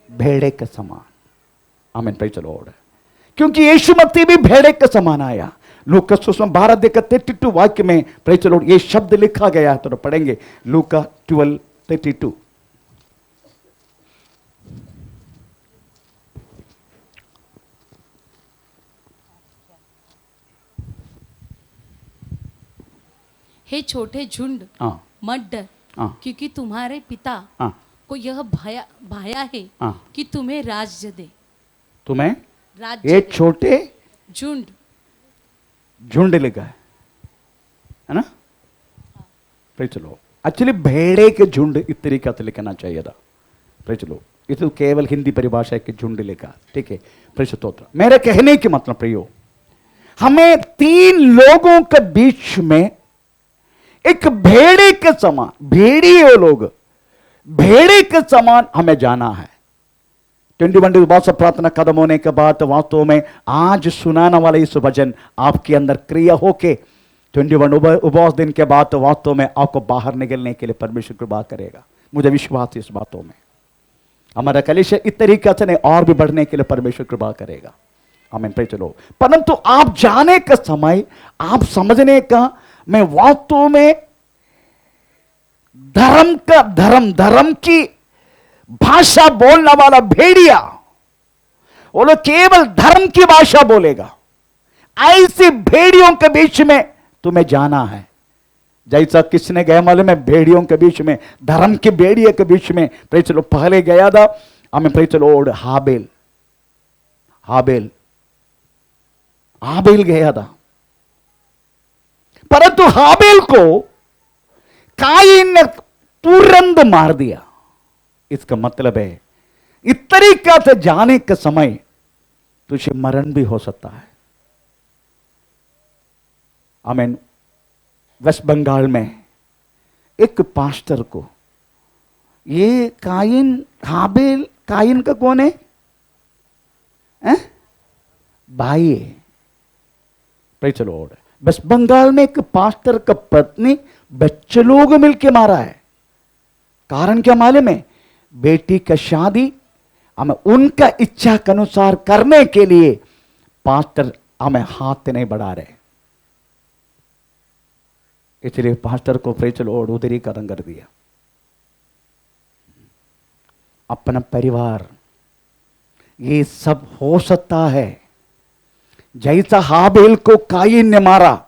भेड़े के समान। आमीन, प्रेज़ द लॉर्ड। क्योंकि यीशु मसीह भी भेड़े के समान आया। लूका 12:32 वाक्य में प्रेज़ द लॉर्ड ये शब्द लिखा गया है, तो पढ़ेंगे लूका 12:32। हे छोटे झुंड, हाँ मत डर, हाँ क्योंकि तुम्हारे पिता हाँ को यह भाया है हाँ। कि तुम्हें राज्य दे। तुम्हें राज्य ये दे। छोटे झुंड। झुंड लिखा है ना? फिर चलो, एक्चुअली भेड़े के झुंड इस तरीके से लिखना चाहिए था। फिर चलो, ये तो केवल हिंदी परिभाषा के झुंड लिखा, ठीक है। फिर स्तोत्र। मेरे कहने के मतलब प्रियो, हमें तीन लोगों के बीच में एक भेड़े के समान, भेड़िए लोग, भेड़े के समान हमें जाना है। 21 उपवास प्रार्थना खत्म होने के बाद वास्तव में आज सुनाने वाला इस वचन आपके अंदर क्रिया होके 21 उपवास दिन के बाद वास्तव में आपको बाहर निकलने के लिए परमेश्वर कृपा करेगा। मुझे विश्वास है इस बातों में। हमारा कलिशा इस तरीके से नहीं, और भी बढ़ने के लिए परमेश्वर कृपा करेगा। आमीन। Praise the Lord. परंतु आप जाने का समय, आप समझने का, मैं वास्तव में धर्म का धर्म की भाषा बोलने वाला भेड़िया, वो लोग केवल धर्म की भाषा बोलेगा। ऐसी भेड़ियों के बीच में तुम्हें जाना है। जैसा किसने गया मालूम है? भेड़ियों के बीच में, धर्म के भेड़िए के बीच में। Praise the Lord. पहले गया था हमें, प्रेज़ द लॉर्ड, हाबेल गया था। परंतु हाबेल को कायीन ने तुरंत मार दिया। इसका मतलब है इस तरीका से जाने के समय तुझे मरण भी हो सकता है। आमीन। वेस्ट बंगाल में एक पास्टर को, ये हाबेल कायीन का कौन है? भाई है। Praise the Lord. West Bengal में एक पास्टर का पत्नी बच्चे लोग मिलके मारा है। कारण क्या मालूम है? बेटी का शादी हमें उनका इच्छा के अनुसार करने के लिए पास्टर हमें हाथ नहीं बढ़ा रहे, इसलिए पास्टर को प्रेज़ द लॉर्ड उधर ही खत्म कर दिया। अपना परिवार, ये सब हो सकता है। जैसा हाबेल को कायीन ने मारा,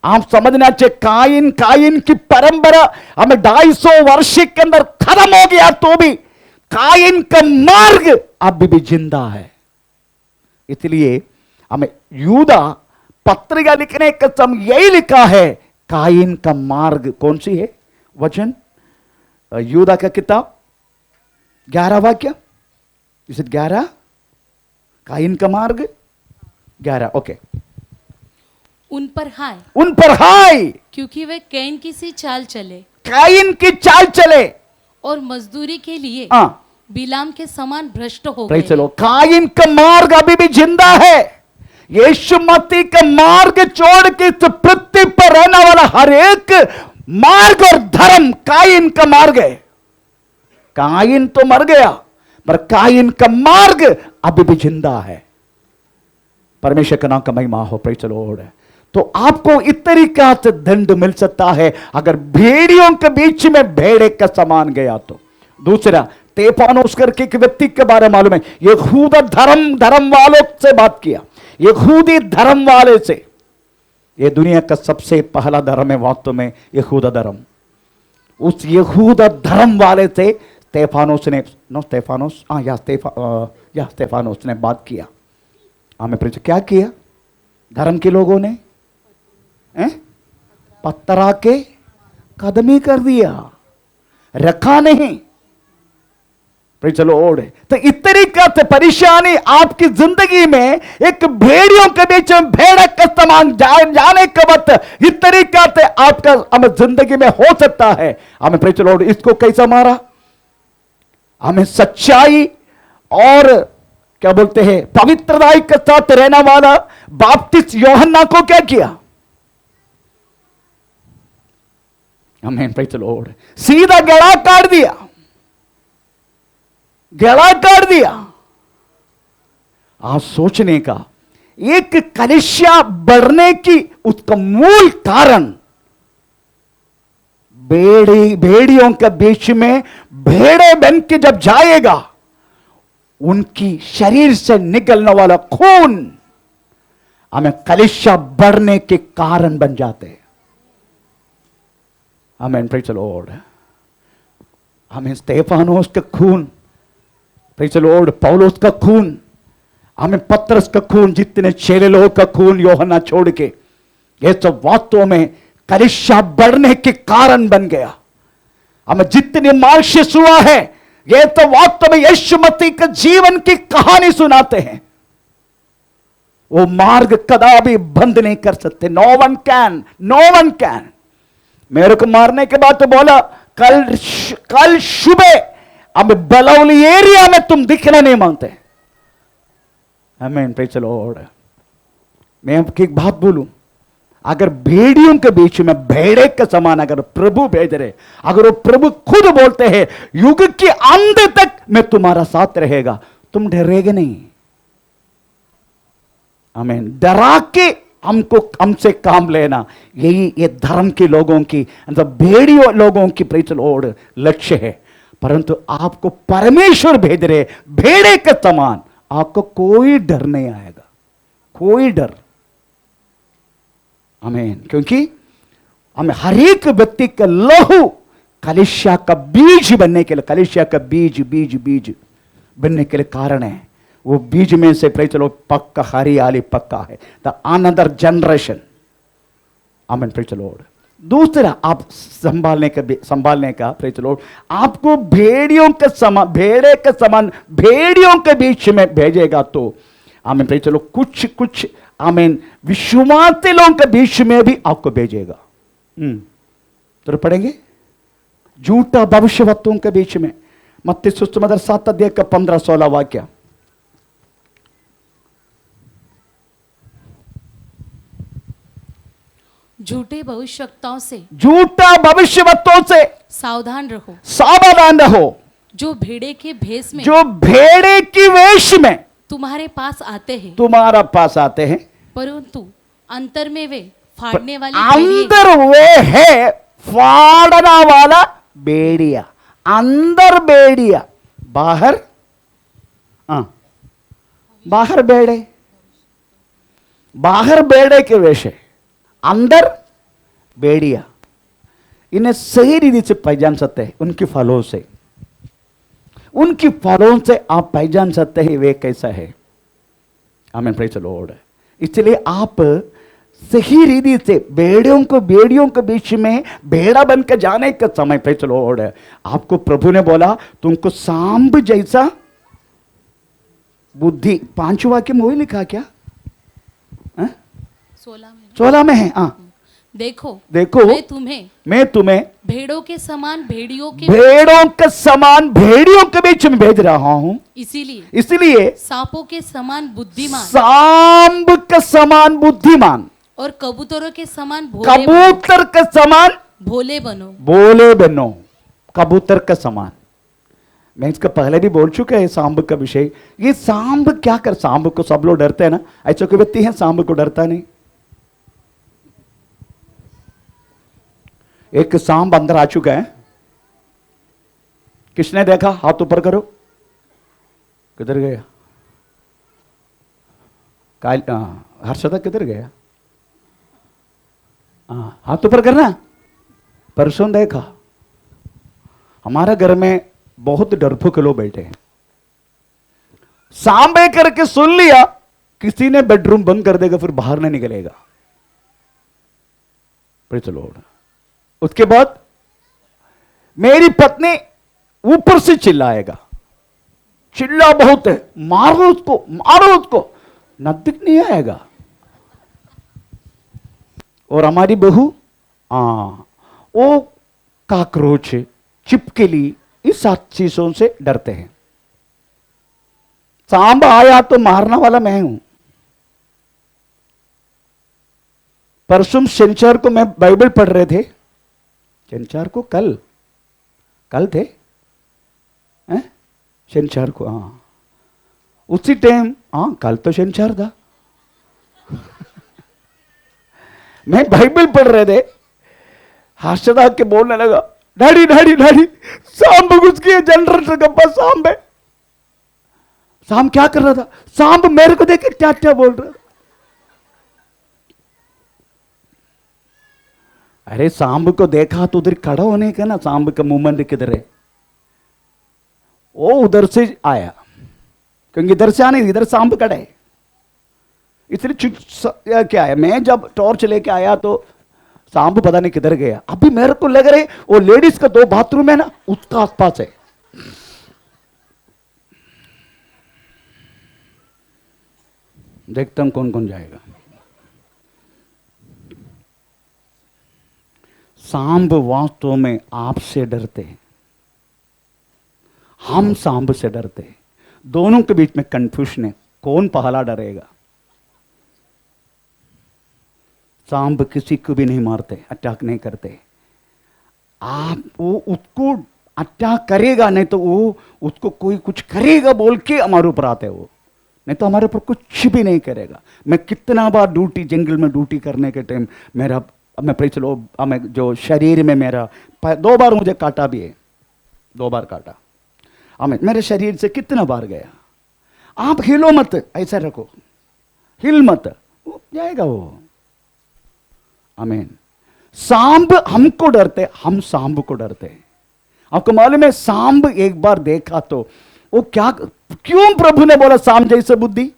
आप समझना चाहिए, कायीन की परंपरा हमें 250 वर्ष के अंदर खत्म हो गया, तो भी कायीन का मार्ग अभी भी जिंदा है। इसलिए हमें यूदा पत्रिका लिखने का समय यही लिखा है, कायीन का मार्ग कौन सी है? वचन यूदा का किताब 11 वाक्य, इस 11 कायीन का मार्ग 11। ओके। उन पर हाय, क्योंकि वे कैन की सी चाल चले, कायीन की चाल चले, और मजदूरी के लिए बिलाम के समान भ्रष्ट हो गए। चलो, कायीन का मार्ग अभी भी जिंदा है। यीशु मसीह का मार्ग छोड़ के इस पृथ्वी पर रहने वाला हर एक मार्ग और धर्म कायीन का मार्ग है। कायीन तो मर गया, पर कायीन का मार्ग अभी भी जिंदा है। परमेश्वर का नाम का महिमा हो। Praise the Lord. तो आपको इस तरीका से दंड मिल सकता है अगर भेड़ियों के बीच में भेड़े का समान गया तो। दूसरा, स्तेफानोस करके एक व्यक्ति के बारे में मालूम है, यहूदा धर्म वालों से बात किया, यहूदी धर्म वाले से। यह दुनिया का सबसे पहला धर्म है वास्तव में, यहूदा धर्म। उस यहूदा धर्म वाले से स्तेफानोस ने बात किया। हमें क्या किया धर्म के लोगों ने? पत्थरा के कदमी कर दिया, रखा नहीं। Praise the Lord. तो इस तरीके से परेशानी आपकी जिंदगी में एक भेड़ियों के बीच में भेड़ का समान जाने के वक्त इस तरीके से आपका हमें जिंदगी में हो सकता है। हमें प्रेज़ द लॉर्ड इसको कैसा मारा? हमें सच्चाई और क्या बोलते हैं पवित्रता के साथ रहने वाला बपतिस्मा यूहन्ना को क्या किया? आमीन। Praise the Lord. सीधा गला काट दिया, गला काट दिया। आज सोचने का, एक कलीसिया बढ़ने की उसका मूल कारण भेड़ियों के बीच में भेड़े बन के जब जाएगा, उनकी शरीर से निकलने वाला खून हमें कलीसिया बढ़ने के कारण बन जाते हैं। आमीन, प्रेज द लॉर्ड। आमीन, स्तेफानोस का खून, प्रेज द लॉर्ड, पौलुस का खून, हमें पतरस का खून, जितने चेले लोगों का खून यूहन्ना छोड़ के, ये सब वास्तव में कलीसिया बढ़ने के कारण बन गया। हमें जितने मार्क्सिस्ट हुआ है, ये तो वास्तव में यीशु मसीह के जीवन की कहानी सुनाते हैं। वो मार्ग कदापि बंद नहीं कर सकते। No one can. मेरे को मारने के बाद तो बोला कल सुबह अब बलौली एरिया में तुम दिखना नहीं मांगते। आमीन, प्रेज द लॉर्ड। मैं आपकी एक बात बोलूं, अगर भेड़ियों के बीच में भेड़े के समान अगर प्रभु भेज रहे, अगर वो प्रभु खुद बोलते हैं युग के अंत तक मैं तुम्हारा साथ रहेगा, तुम डरेगे नहीं। आमीन। डरा के हमसे काम लेना, यही ये धर्म के लोगों की, भेड़ियों लोगों की प्रेज द लॉर्ड लक्ष्य है। परंतु आपको परमेश्वर भेज रहे भेड़े के समान, आपको कोई डर नहीं आएगा, कोई डर। आमीन। क्योंकि हमें हर एक व्यक्ति का लहू कलीसिया का बीज बनने के लिए, कलीसिया का बीज बनने के लिए कारण है। वो बीज में से प्रेज द लॉर्ड पक्का हरियाली पक्का है, द अनदर जनरेशन। आमीन, प्रेज द लॉर्ड। दूसरा आप संभालने का प्रेज द लॉर्ड, आपको भेड़ियों के समान, भेड़े के समान भेड़ियों के बीच में भेजेगा तो आमीन, प्रेज द लॉर्ड, कुछ आमीन विश्वासी लोगों के बीच में भी आपको भेजेगा। तो पढ़ेंगे झूठा भविष्यवक्ताओं के बीच में, मत्ती सुसमाचार 7 अध्याय का 15-16 वाक्य। झूठे भविष्यवक्ताओं से सावधान रहो, जो भेड़े के वेश में तुम्हारे पास आते हैं, परंतु अंतर में वे फाड़ने वाली अंदर वे है फाड़ना वाला बेड़िया। अंदर बेड़िया, बाहर बेड़े के वेश है, अंदर बेड़िया। इन्हें सही रीति से पहचान सकते हैं उनकी फलों से आप पहचान सकते हैं वे कैसा है। आमीन, प्रेज द लॉर्ड। इसलिए आप सही रीति से बेड़ियों के बीच में भेड़ा बनकर जाने का समय, प्रेज द लॉर्ड, आपको प्रभु ने बोला तुमको सांब जैसा बुद्धि। 5 वाक्य में वही लिखा क्या? 16 में है। हाँ, देखो मैं तुम्हें भेड़ों के समान भेड़ियों के बीच में भेज रहा हूं, इसीलिए सांपों के समान बुद्धिमान और कबूतरों के समान भोले बनो। कबूतर का समान। मैं इसका पहले भी बोल चुका है सांब का विषय। ये सांब क्या कर, सांब को सब लोग डरते हैं ना, ऐसा कोई व्यक्ति है सांब को डरता नहीं। एक सांब अंदर आ चुका है, किसने देखा? हाथ ऊपर करो। किधर गया? हर्षदा किधर गया? हाथ ऊपर करना। परसों देखा, हमारे घर में बहुत डरपोक लोग बैठे हैं। सांबे करके सुन लिया, किसी ने बेडरूम बंद कर देगा, फिर बाहर नहीं निकलेगा। Praise the Lord. उसके बाद मेरी पत्नी ऊपर से चिल्लाएगा, चिल्ला बहुत है, मारो उसको, नजदीक नहीं आएगा। और हमारी बहू वो काकरोच, चिपकली, इस सब चीजों से डरते हैं। सांब आया तो मारने वाला मैं हूं। परसों शनिवार को मैं बाइबल पढ़ रहे थे, शनिवार को कल थे शनिवार को, उसी टाइम, कल तो शनिवार था। मैं बाइबल पढ़ रहे थे, हर्षदा के बोलने लगा, डैडी सांब घुस गया जनरेटर के पास। सांब है। सांब क्या कर रहा था? सांब मेरे को देख के क्या बोल रहा था। अरे सांब को देखा तो उधर खड़ा होने का ना, सांब का मूवमेंट किधर है, वो उधर से आया, क्योंकि इधर से आने इधर सांब खड़ा है, इसलिए क्या है, मैं जब टॉर्च लेके आया तो सांब पता नहीं किधर गया। अभी मेरे को लग रहे वो लेडीज का 2 बाथरूम है ना, उसका आसपास है। देखता हूं कौन कौन जाएगा। सांब वास्तव में आपसे डरते हैं, हम सांब से डरते हैं, दोनों के बीच में कंफ्यूजन है, कौन पहला डरेगा। सांब किसी को भी नहीं मारते, अटैक नहीं करते। आप वो उसको अटैक करेगा नहीं तो वो उसको कोई कुछ करेगा बोल के हमारे ऊपर आते हैं, वो नहीं तो हमारे ऊपर कुछ भी नहीं करेगा। मैं कितना बार ड्यूटी, जंगल में ड्यूटी करने के टाइम मेरा, मैं प्रे चलो, मैं जो शरीर में मेरा 2 बार मुझे काटा भी है, 2 बार काटा हमें, मेरे शरीर से कितना बार गया। आप हिलो मत, ऐसा रखो, हिल मत, वो जाएगा वो। आमीन। सांब हमको डरते, हम सांब को डरते हैं। आपको मालूम है, सांब एक बार देखा तो वो क्या, क्यों प्रभु ने बोला सांब जैसे बुद्धि?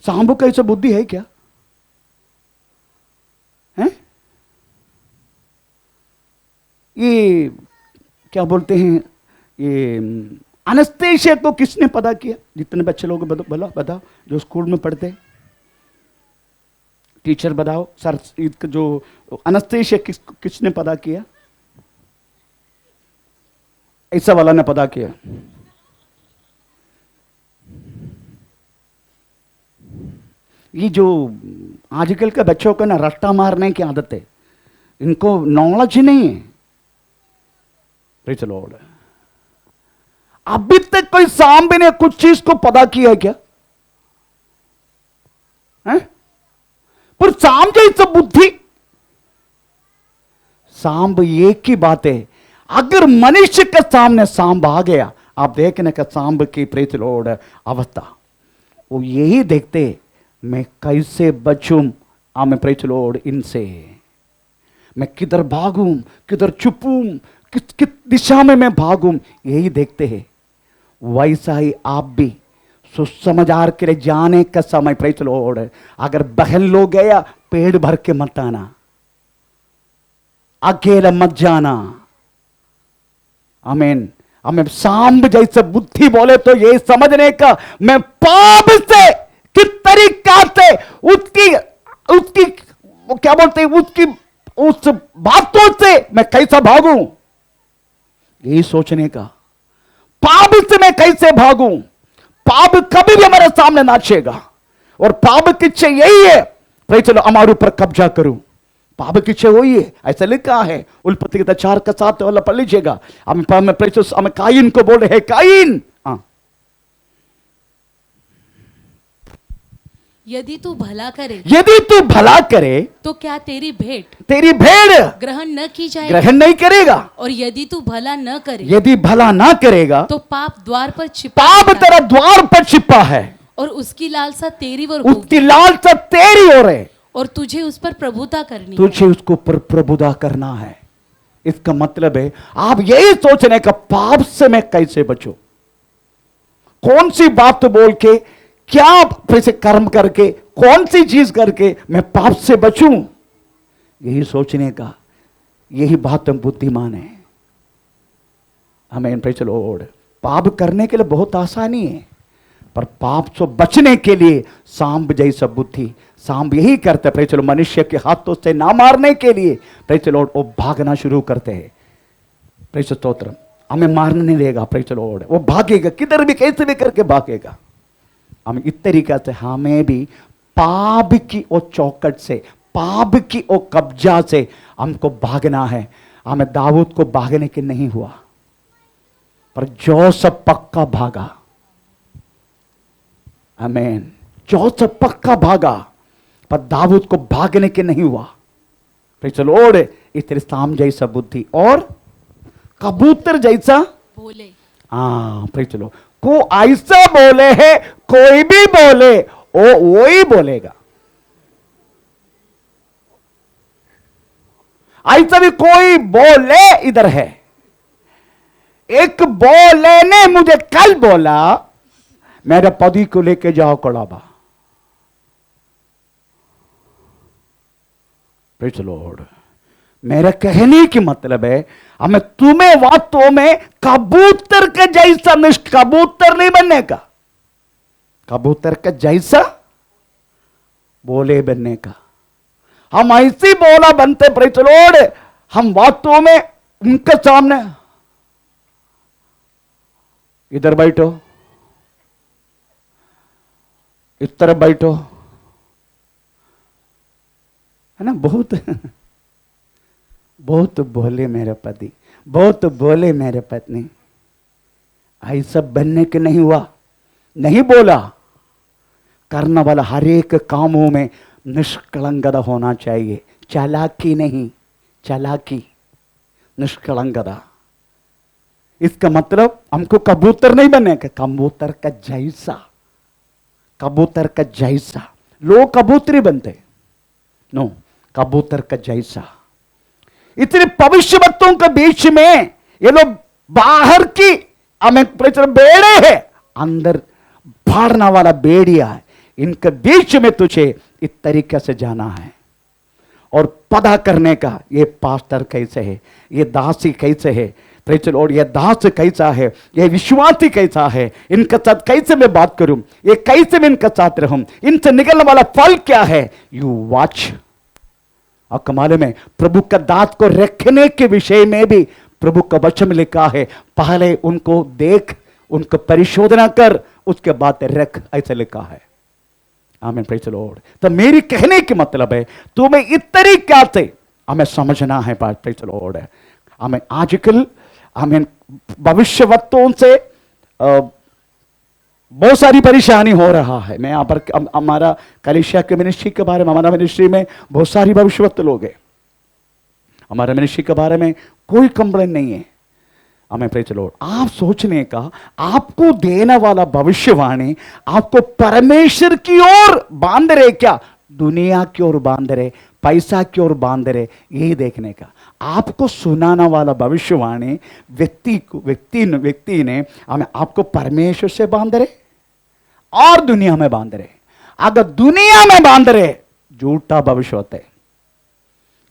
सांब का ऐसा बुद्धि है क्या? है? ये क्या बोलते हैं, ये एनेस्थीसिया को किसने पता किया? जितने बच्चे लोग बताओ जो स्कूल में पढ़ते, टीचर बताओ सर, जो एनेस्थीसिया किसने पता किया? ऐसा वाला ने पता किया। ये जो आजकल के बच्चों को ना रट्टा मारने की आदत है, इनको नॉलेज नहीं है। Praise the Lord. अभी तक कोई सांब ने कुछ चीज को पता किया है क्या? है? पर सांब जैसा बुद्धि, सांब एक ही बात है, अगर मनुष्य के सामने सांब आ गया, आप देखने का सांब की प्रेज़ द लॉर्ड अवस्था, वो यही देखते मैं कैसे बचूं, मैं प्रेज़ द लॉर्ड इनसे, मैं किधर भागूं, किधर छुपूं, किस दिशा में मैं भागूं, यही देखते हैं। वैसा ही आप भी सुसमाचार के लिए जाने का समय, प्रेज़ द लॉर्ड, अगर बहन लोग गया पेड़ भर के मत आना, अकेला मत जाना। आमीन। हमें सांब जैसे बुद्धि बोले तो ये समझने का, मैं पाप से किस तरीका से उसकी उसकी क्या बोलते हैं, उसकी उस बातों से मैं कैसा भागूं, यही सोचने का। पाप से मैं कैसे भागूं? पाप कभी भी हमारे सामने नाचेगा, और पाप की इच्छा यही है, प्रेज़ द लॉर्ड, हमारे ऊपर कब्जा करूं। पाप की इच्छा वही है, ऐसा लिखा है उत्पत्ति के 4:7 वाला पढ़ लीजिएगा। हमें कायीन को बोल रहे हैं, कायीन, यदि तू भला करे तो क्या तेरी भेंट ग्रहण न की जाए? ग्रहण नहीं करेगा। और यदि तू भला न करेगा तो पाप द्वार पर छिपा पाप रहता है, तेरा द्वार पर छिपा है, और उसकी लालसा तेरी ओर उसकी होगी, लालसा तेरी ओर है, और तुझे उस पर प्रभुता करनी है। तुझे उसको पर प्रभुता करना है। इसका मतलब है आप यही सोचने का, पाप से मैं कैसे बचूं, कौन सी बात बोल के, क्या कैसे कर्म करके, कौन सी चीज करके मैं पाप से बचूं, यही सोचने का, यही बात हम बुद्धिमान है। हमें प्रेज़ द लॉर्ड, पाप करने के लिए बहुत आसानी है, पर पाप से बचने के लिए सांब जैसा बुद्धि, सांब यही करते, प्रेज़ द लॉर्ड, मनुष्य के हाथों से ना मारने के लिए, प्रेज़ द लॉर्ड, वो भागना शुरू करते हैं। Praise the stotram. हमें मारने नहीं देगा, प्रेज़ द लॉर्ड, वो भागेगा, किधर भी कैसे भी करके भागेगा। हम इस तरीका से हमें भी पाप की वो चौकट से, पाप की वो कब्जा से हमको भागना है। हमें दाऊद को भागने के नहीं हुआ, पर जोसेफ पक्का भागा। आमीन। जोसेफ पक्का भागा, पर दाऊद को भागने के नहीं हुआ। Praise the Lord. इस तरह सांब जैसा बुद्धि और कबूतर जैसा बोले। Praise the Lord. को ऐसा बोले है, कोई भी बोले वो वही बोलेगा। ऐसा भी कोई बोले इधर है। एक बोले ने मुझे कल बोला मेरे पति को लेके जाओ कोलाबा। Praise the Lord. मेरा कहने की मतलब है हमें तुम्हें वास्तव में कबूतर के जैसा कबूतर नहीं बनने का, कबूतर के जैसा बोले बनने का। हम ऐसी बोला बनते प्रेज़ द लॉर्ड, हम वास्तव में उनके सामने इधर बैठो, इस तरफ बैठो, है ना। बहुत बहुत बोले मेरे पति, बहुत बोले मेरे पत्नी। ऐसा बनने के नहीं हुआ, नहीं बोला। करने वाला हर एक कामों में निष्कलंकता होना चाहिए, चालाकी नहीं, चालाकी, निष्कलंकता। इसका मतलब हमको कबूतर नहीं बनने का, कबूतर का जैसा, कबूतर का जैसा। लोग कबूतरी बनते, नो, कबूतर का जैसा। इतने भविष्यवक्तों के बीच में ये लोग बाहर की हमें बेड़े है, अंदर भाड़ने वाला बेड़िया है। इनके बीच में तुझे इस तरीके से जाना है और पता करने का ये पास्टर कैसे है, ये दासी कैसे है, प्रेज़ द लॉर्ड, ये दास कैसा है, ये विश्वासी कैसा है, इनके साथ कैसे मैं बात करूं, ये कैसे मैं इनके साथ रहूं, इनसे निकलने वाला फल क्या है। You watch. और कमाल में प्रभु का दास को रखने के विषय में भी प्रभु का वचन में लिखा है, पहले उनको देख, उनको परिशोधना कर, उसके बाद रख, ऐसा लिखा है। आमीन, प्रेज़ द लॉर्ड। तो मेरी कहने की मतलब है तुम्हें इस तरीके से हमें समझना है, प्रेज़ द लॉर्ड। हमें आजकल हमें भविष्यवक्तों से बहुत सारी परेशानी हो रहा है। मैं यहाँ पर हमारा कलीसिया के मिनिस्ट्री के बारे में, हमारा मिनिस्ट्री में बहुत सारी भविष्यवक्ता लोग हैं। हमारे मिनिस्ट्री के बारे में कोई कंप्लेन नहीं है। हमें प्रेज़ द लॉर्ड, आप सोचने का, आपको देने वाला भविष्यवाणी आपको परमेश्वर की ओर बांध रहे क्या, दुनिया की ओर बांध रहे, पैसा की ओर बांध रहे, यही देखने का। आपको सुनाने वाला भविष्यवाणी व्यक्ति ने हमें आपको परमेश्वर से बांध रहे और दुनिया में बांध रहे। अगर दुनिया में बांध रहे, झूठा भविष्यवक्ता है।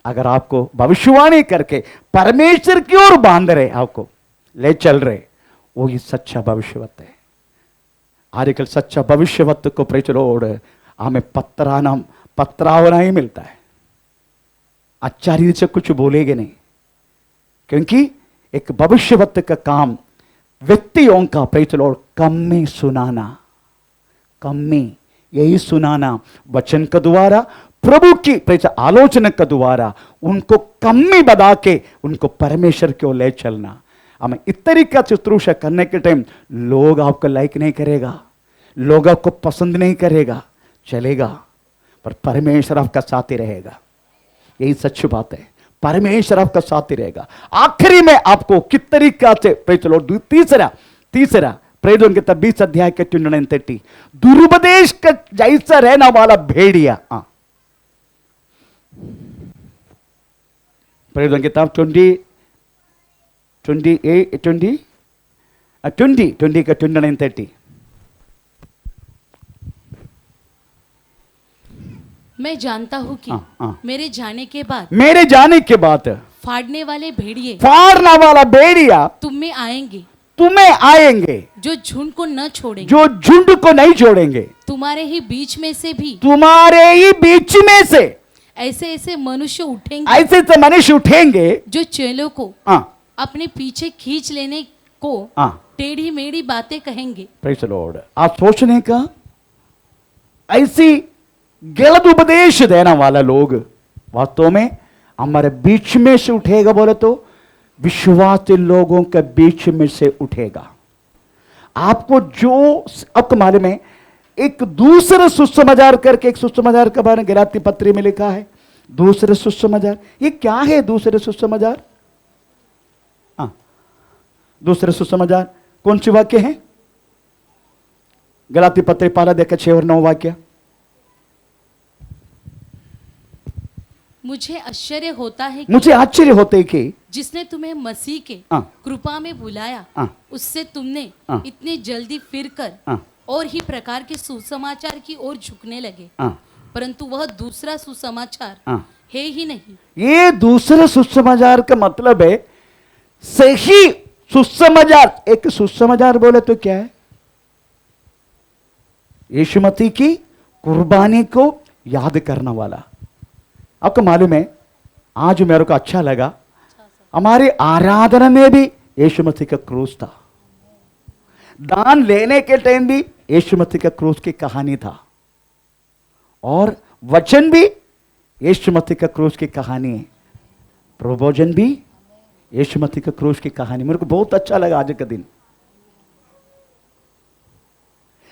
अगर आपको भविष्यवाणी करके परमेश्वर की ओर बांध रहे, आपको ले चल रहे, वो ही सच्चा भविष्यवक्ता है। आजकल सच्चा भविष्यवक्ता को प्रेज़ द लॉर्ड हमें पत्रावना ही मिलता है, अच्छा रीति से कुछ बोलेगे नहीं। क्योंकि एक भविष्यवक्ता का काम व्यक्तियों का प्रेज़ द लॉर्ड कमी सुनाना, कमी यही सुनाना, वचन के द्वारा, प्रभु की प्रेज़ आलोचना के द्वारा उनको कमी बता के उनको परमेश्वर की ओर ले चलना। हमें इस तरीके से शुश्रूषा करने के टाइम लोग आपको लाइक नहीं करेगा, लोग आपको पसंद नहीं करेगा, चलेगा, पर परमेश्वर आपका साथ ही रहेगा। यही सच्ची बात है, परमेश्वर आपका साथ ही रहेगा। आखिरी में आपको किस तरीके से प्रेज़ द लॉर्ड, तीसरा प्रेरितों के 20 अध्याय के 29 दुरुपदेश का जैसा रहने वाला भेड़िया। प्रेरितों की किताब 20 का 29-30। मैं जानता हूँ कि मेरे जाने के बाद फाड़ने वाले भेड़िया तुम्हें आएंगे जो झुंड को न छोड़ेंगे, तुम्हारे ही बीच में से ऐसे मनुष्य उठेंगे जो चेलों को अपने पीछे खींच लेने को टेढ़ी मेढ़ी बातें कहेंगे। Praise the Lord. आप सोचने का, ऐसी गलत उपदेश देने वाला लोग वास्तव में हमारे बीच में से उठेगा, बोले तो विश्वासी लोगों के बीच में से उठेगा। आपको जो अब मालूम है, एक दूसरे सुसमाचार करके, एक सुसमाचार के बारे में गलाती पत्री में लिखा है, दूसरे सुसमाचार। ये क्या है दूसरे सुसमाचार? दूसरे सुसमाचार कौन सी वाक्य है? गलाती पत्री पहला देखा 6 और 9 वाक्य। मुझे आश्चर्य होता है कि मुझे आश्चर्य होते कि जिसने तुम्हें मसीह के हाँ। कृपा में बुलाया हाँ। उससे तुमने हाँ। इतनी जल्दी फिरकर हाँ। और ही प्रकार के सुसमाचार की ओर झुकने लगे, हाँ, परंतु वह दूसरा सुसमाचार हाँ। है ही नहीं। ये दूसरे सुसमाचार का मतलब है सही सुसमाचार। एक सुसमाचार बोले तो क्या है? यीशु मसीह की कुर्बानी को याद करने वाला। आपको मालूम है, आज मेरे को अच्छा लगा, हमारी आराधना में भी यीशु मसीह का क्रूस था। दान लेने के टाइम भी यीशु मसीह का क्रूस की कहानी था, और वचन भी यीशु मसीह का क्रूस की कहानी है। प्रभोजन भी यीशु मसीह का क्रूस की कहानी। मेरे को बहुत अच्छा लगा आज का दिन।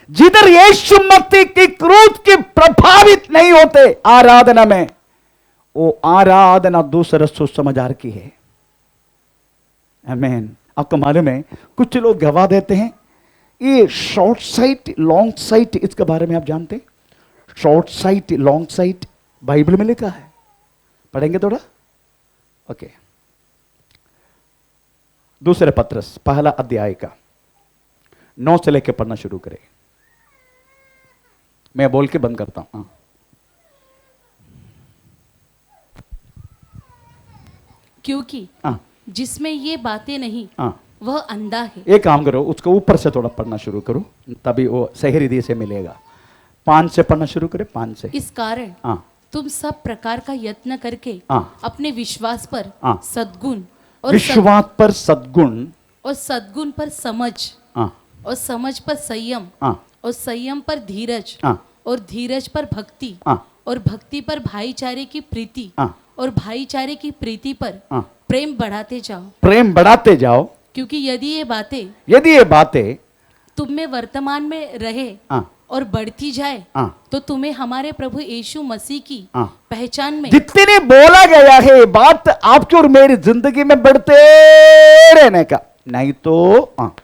जिधर यीशु मसीह की क्रूस की प्रभावित नहीं होते आराधना में, वो आराधना दूसरे सुसमाचार की है। आमीन। आपको मालूम है, कुछ लोग गवाह देते हैं ये शॉर्ट साइट लॉन्ग साइट, इसके बारे में आप जानते हैं? Short site long site Bible में लिखा है, पढ़ेंगे थोड़ा? ओके। दूसरे पत्रस पहला अध्याय का 9 से लेकर पढ़ना शुरू करें। मैं बोल के बंद करता हूं। क्योंकि हाँ। जिसमें ये बातें नहीं हाँ। वह अंधा है। एक काम करो, उसको ऊपर से थोड़ा पढ़ना शुरू करो, तभी वो सही रीति से मिलेगा। 5 से पढ़ना शुरू करें, 5 से। इस कारण हाँ। तुम सब प्रकार का यत्न करके हाँ। अपने विश्वास पर हाँ। सद्गुण और विश्वास पर सद्गुण, और सद्गुण पर समझ, हाँ। और समझ पर संयम, हाँ। और संयम पर धीरज, हाँ। और धीरज पर भक्ति, हाँ। और भक्ति पर भाईचारे की प्रीति, हाँ। और भाईचारे की प्रीति पर हाँ। प्रेम बढ़ाते जाओ। प्रेम बढ़ाते जाओ, क्योंकि यदि ये बातें तुम में वर्तमान में रहे हाँ। और बढ़ती जाए, हाँ। तो तुम्हें हमारे प्रभु यीशु मसीह की हाँ। पहचान में जितनी बोला गया है बात आपकी और मेरी जिंदगी में बढ़ते रहने का, नहीं तो हाँ।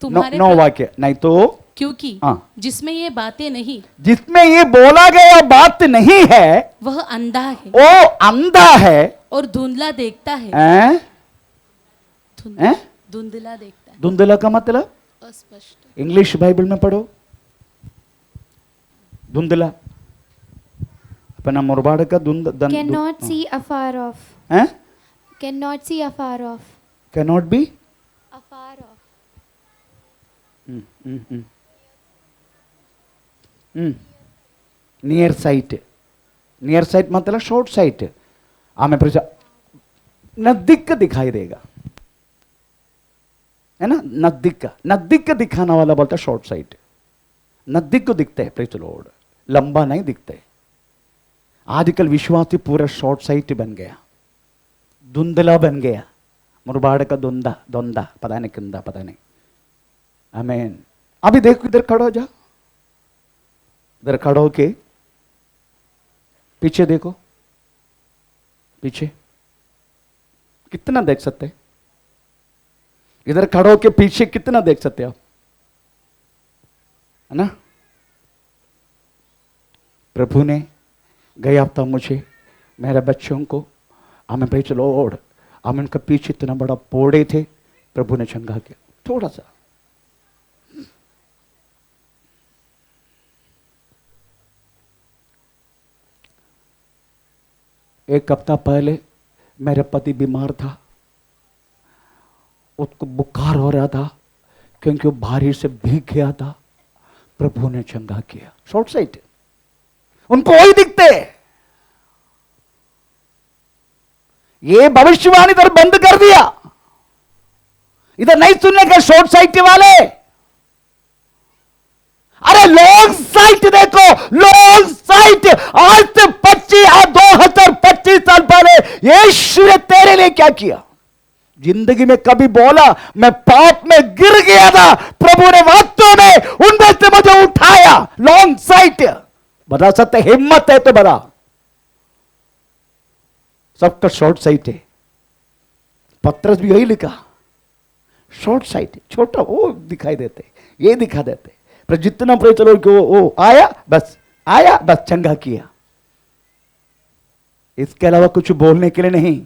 तुम्हारे नौ वाक्य, नहीं तो क्योंकि हाँ। जिसमें ये बातें नहीं, जिसमें ये बोला गया बात नहीं है, वह अंधा है वो अंधा है और धुंधला देखता है। हैं? हैं? धुंधला देखता है, धुंधला का मतलब अस्पष्ट। इंग्लिश बाइबल में पढ़ो। धुंधला अपना मुरबाड़ का cannot see afar off, हैं? cannot see afar off, cannot be afar off, near site. Near site मतलब शॉर्ट साइट। हमें नजदीक का दिखाई देगा, है ना? नजदीक का दिखाने वाला बोलता है शॉर्ट साइट। नजदीक को दिखते हैं, प्रेज लॉर्ड, लंबा नहीं दिखते। आजकल विश्वासी पूरा शॉर्ट साइट बन गया, धुंधला बन गया। मुरबाड़ का धुंधा पता नहीं किंदा, पता नहीं। आमीन। अभी देखो, इधर खड़ो जा, इधर खड़ो होके पीछे देखो, पीछे कितना देख सकते? इधर खड़ो होके पीछे कितना देख सकते आप, है ना? प्रभु ने गए हफ्ता मुझे, मेरे बच्चों को, हमें प्रेज लॉर्ड, हम उनका पीछे इतना बड़ा पोड़े थे, प्रभु ने चंगा किया थोड़ा सा। एक हफ्ता पहले मेरा पति बीमार था, उसको बुखार हो रहा था क्योंकि वो बारिश से भीग गया था। प्रभु ने चंगा किया। शॉर्ट साइट, उनको वही दिखते। ये भविष्यवाणी इधर बंद कर दिया, इधर नहीं सुनने का शॉर्ट साइट वाले। अरे लॉन्ग साइट देखो, लॉन्ग साइट। आज से 2025 साल पहले यीशु ने तेरे लिए क्या किया? जिंदगी में कभी बोला मैं पाप में गिर गया था, प्रभु ने वास्तव में उनमें से मुझे उठाया। लॉन्ग साइट बता सकते, हिम्मत है तो बता। सबका शॉर्ट साइट है। पत्रस भी यही लिखा, शॉर्ट साइट, छोटा वो दिखाई देते, ये दिखा देते। पर जितना प्रे चलो कि वो आया बस चंगा किया। इसके अलावा कुछ बोलने के लिए नहीं।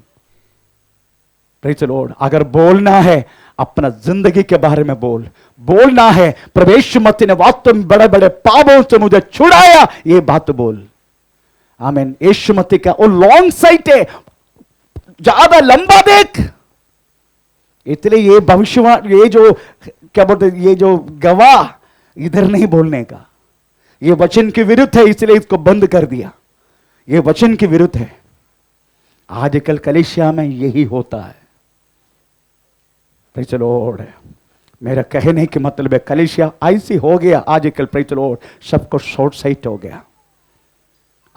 Praise the Lord. अगर बोलना है अपना जिंदगी के बारे में बोलना है प्रवेश मत ने वास्तव में बड़े बड़े पापों से मुझे छुड़ाया, ये बात बोल। आमीन। यीशु मसीह का वो लॉन्ग साइट है, ज्यादा लंबा देख। इसलिए ये भविष्यवाणी, ये जो क्या बोलते, ये जो गवाह इधर नहीं बोलने का, ये वचन के विरुद्ध है, इसलिए इसको बंद कर दिया। ये वचन के विरुद्ध है। आजकल कलीसिया में यही होता है। Praise the Lord. मेरा कहने के मतलब है कलीसिया ऐसी हो गया आजकल, प्रेज़ द लॉर्ड, सबको शॉर्ट साइट हो गया।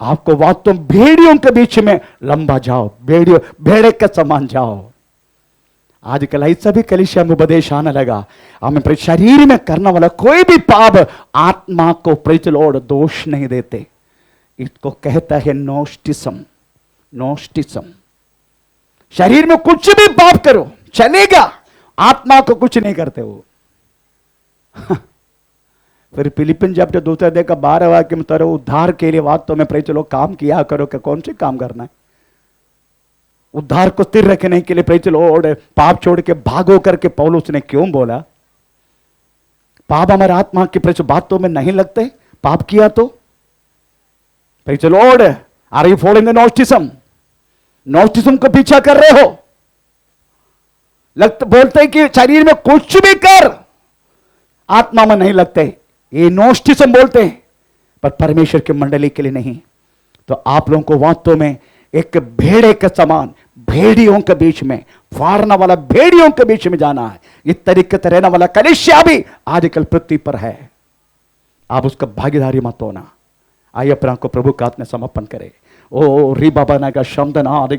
आपको वास्तव में भेड़ियों के बीच में लंबा जाओ, भेड़े के समान जाओ। आजकल ऐसा भी कलीसिया में उपदेश आने लगा, हमें शरीर में करने वाला कोई भी पाप आत्मा को, प्रेज़ द लॉर्ड, दोष नहीं देते। इसको कहता है नोस्टिज्म। नोस्टिज्म। शरीर में कुछ भी पाप करो चलेगा, आत्मा को कुछ नहीं करते वो। फिर फिलिपिन चैप्टर 2 अध्याय का 12 वाक्य में तरह उद्धार के लिए वास्तव में प्रेज़ द लॉर्ड काम किया करो। कि कौन से काम करना है? उद्धार को स्थिर रखने के लिए प्रेज़ द लॉर्ड पाप छोड़ के भागो करके पौलुस ने क्यों बोला? पाप हमारे आत्मा की प्रेज़ बातों में नहीं लगते, पाप किया तो। Praise the Lord, are you following the Gnosticism? Gnosticism को पीछा कर रहे हो। बोलते हैं कि शरीर में कुछ भी कर, आत्मा में नहीं लगते, ये नोस्टिज्म बोलते हैं, पर परमेश्वर की मंडली के लिए नहीं। तो आप लोगों को वास्तव में एक भेड़े के समान भेड़ियों के बीच में, फाड़ने वाला भेड़ियों के बीच में जाना है। इस तरीके से रहने वाला कलीसिया भी आजकल पृथ्वी पर है। आप उसका भागीदारी मत होना। आइए अपना को प्रभु का हाथ में समर्पण करें। ओ री बाबा नगा शब्द ना आदि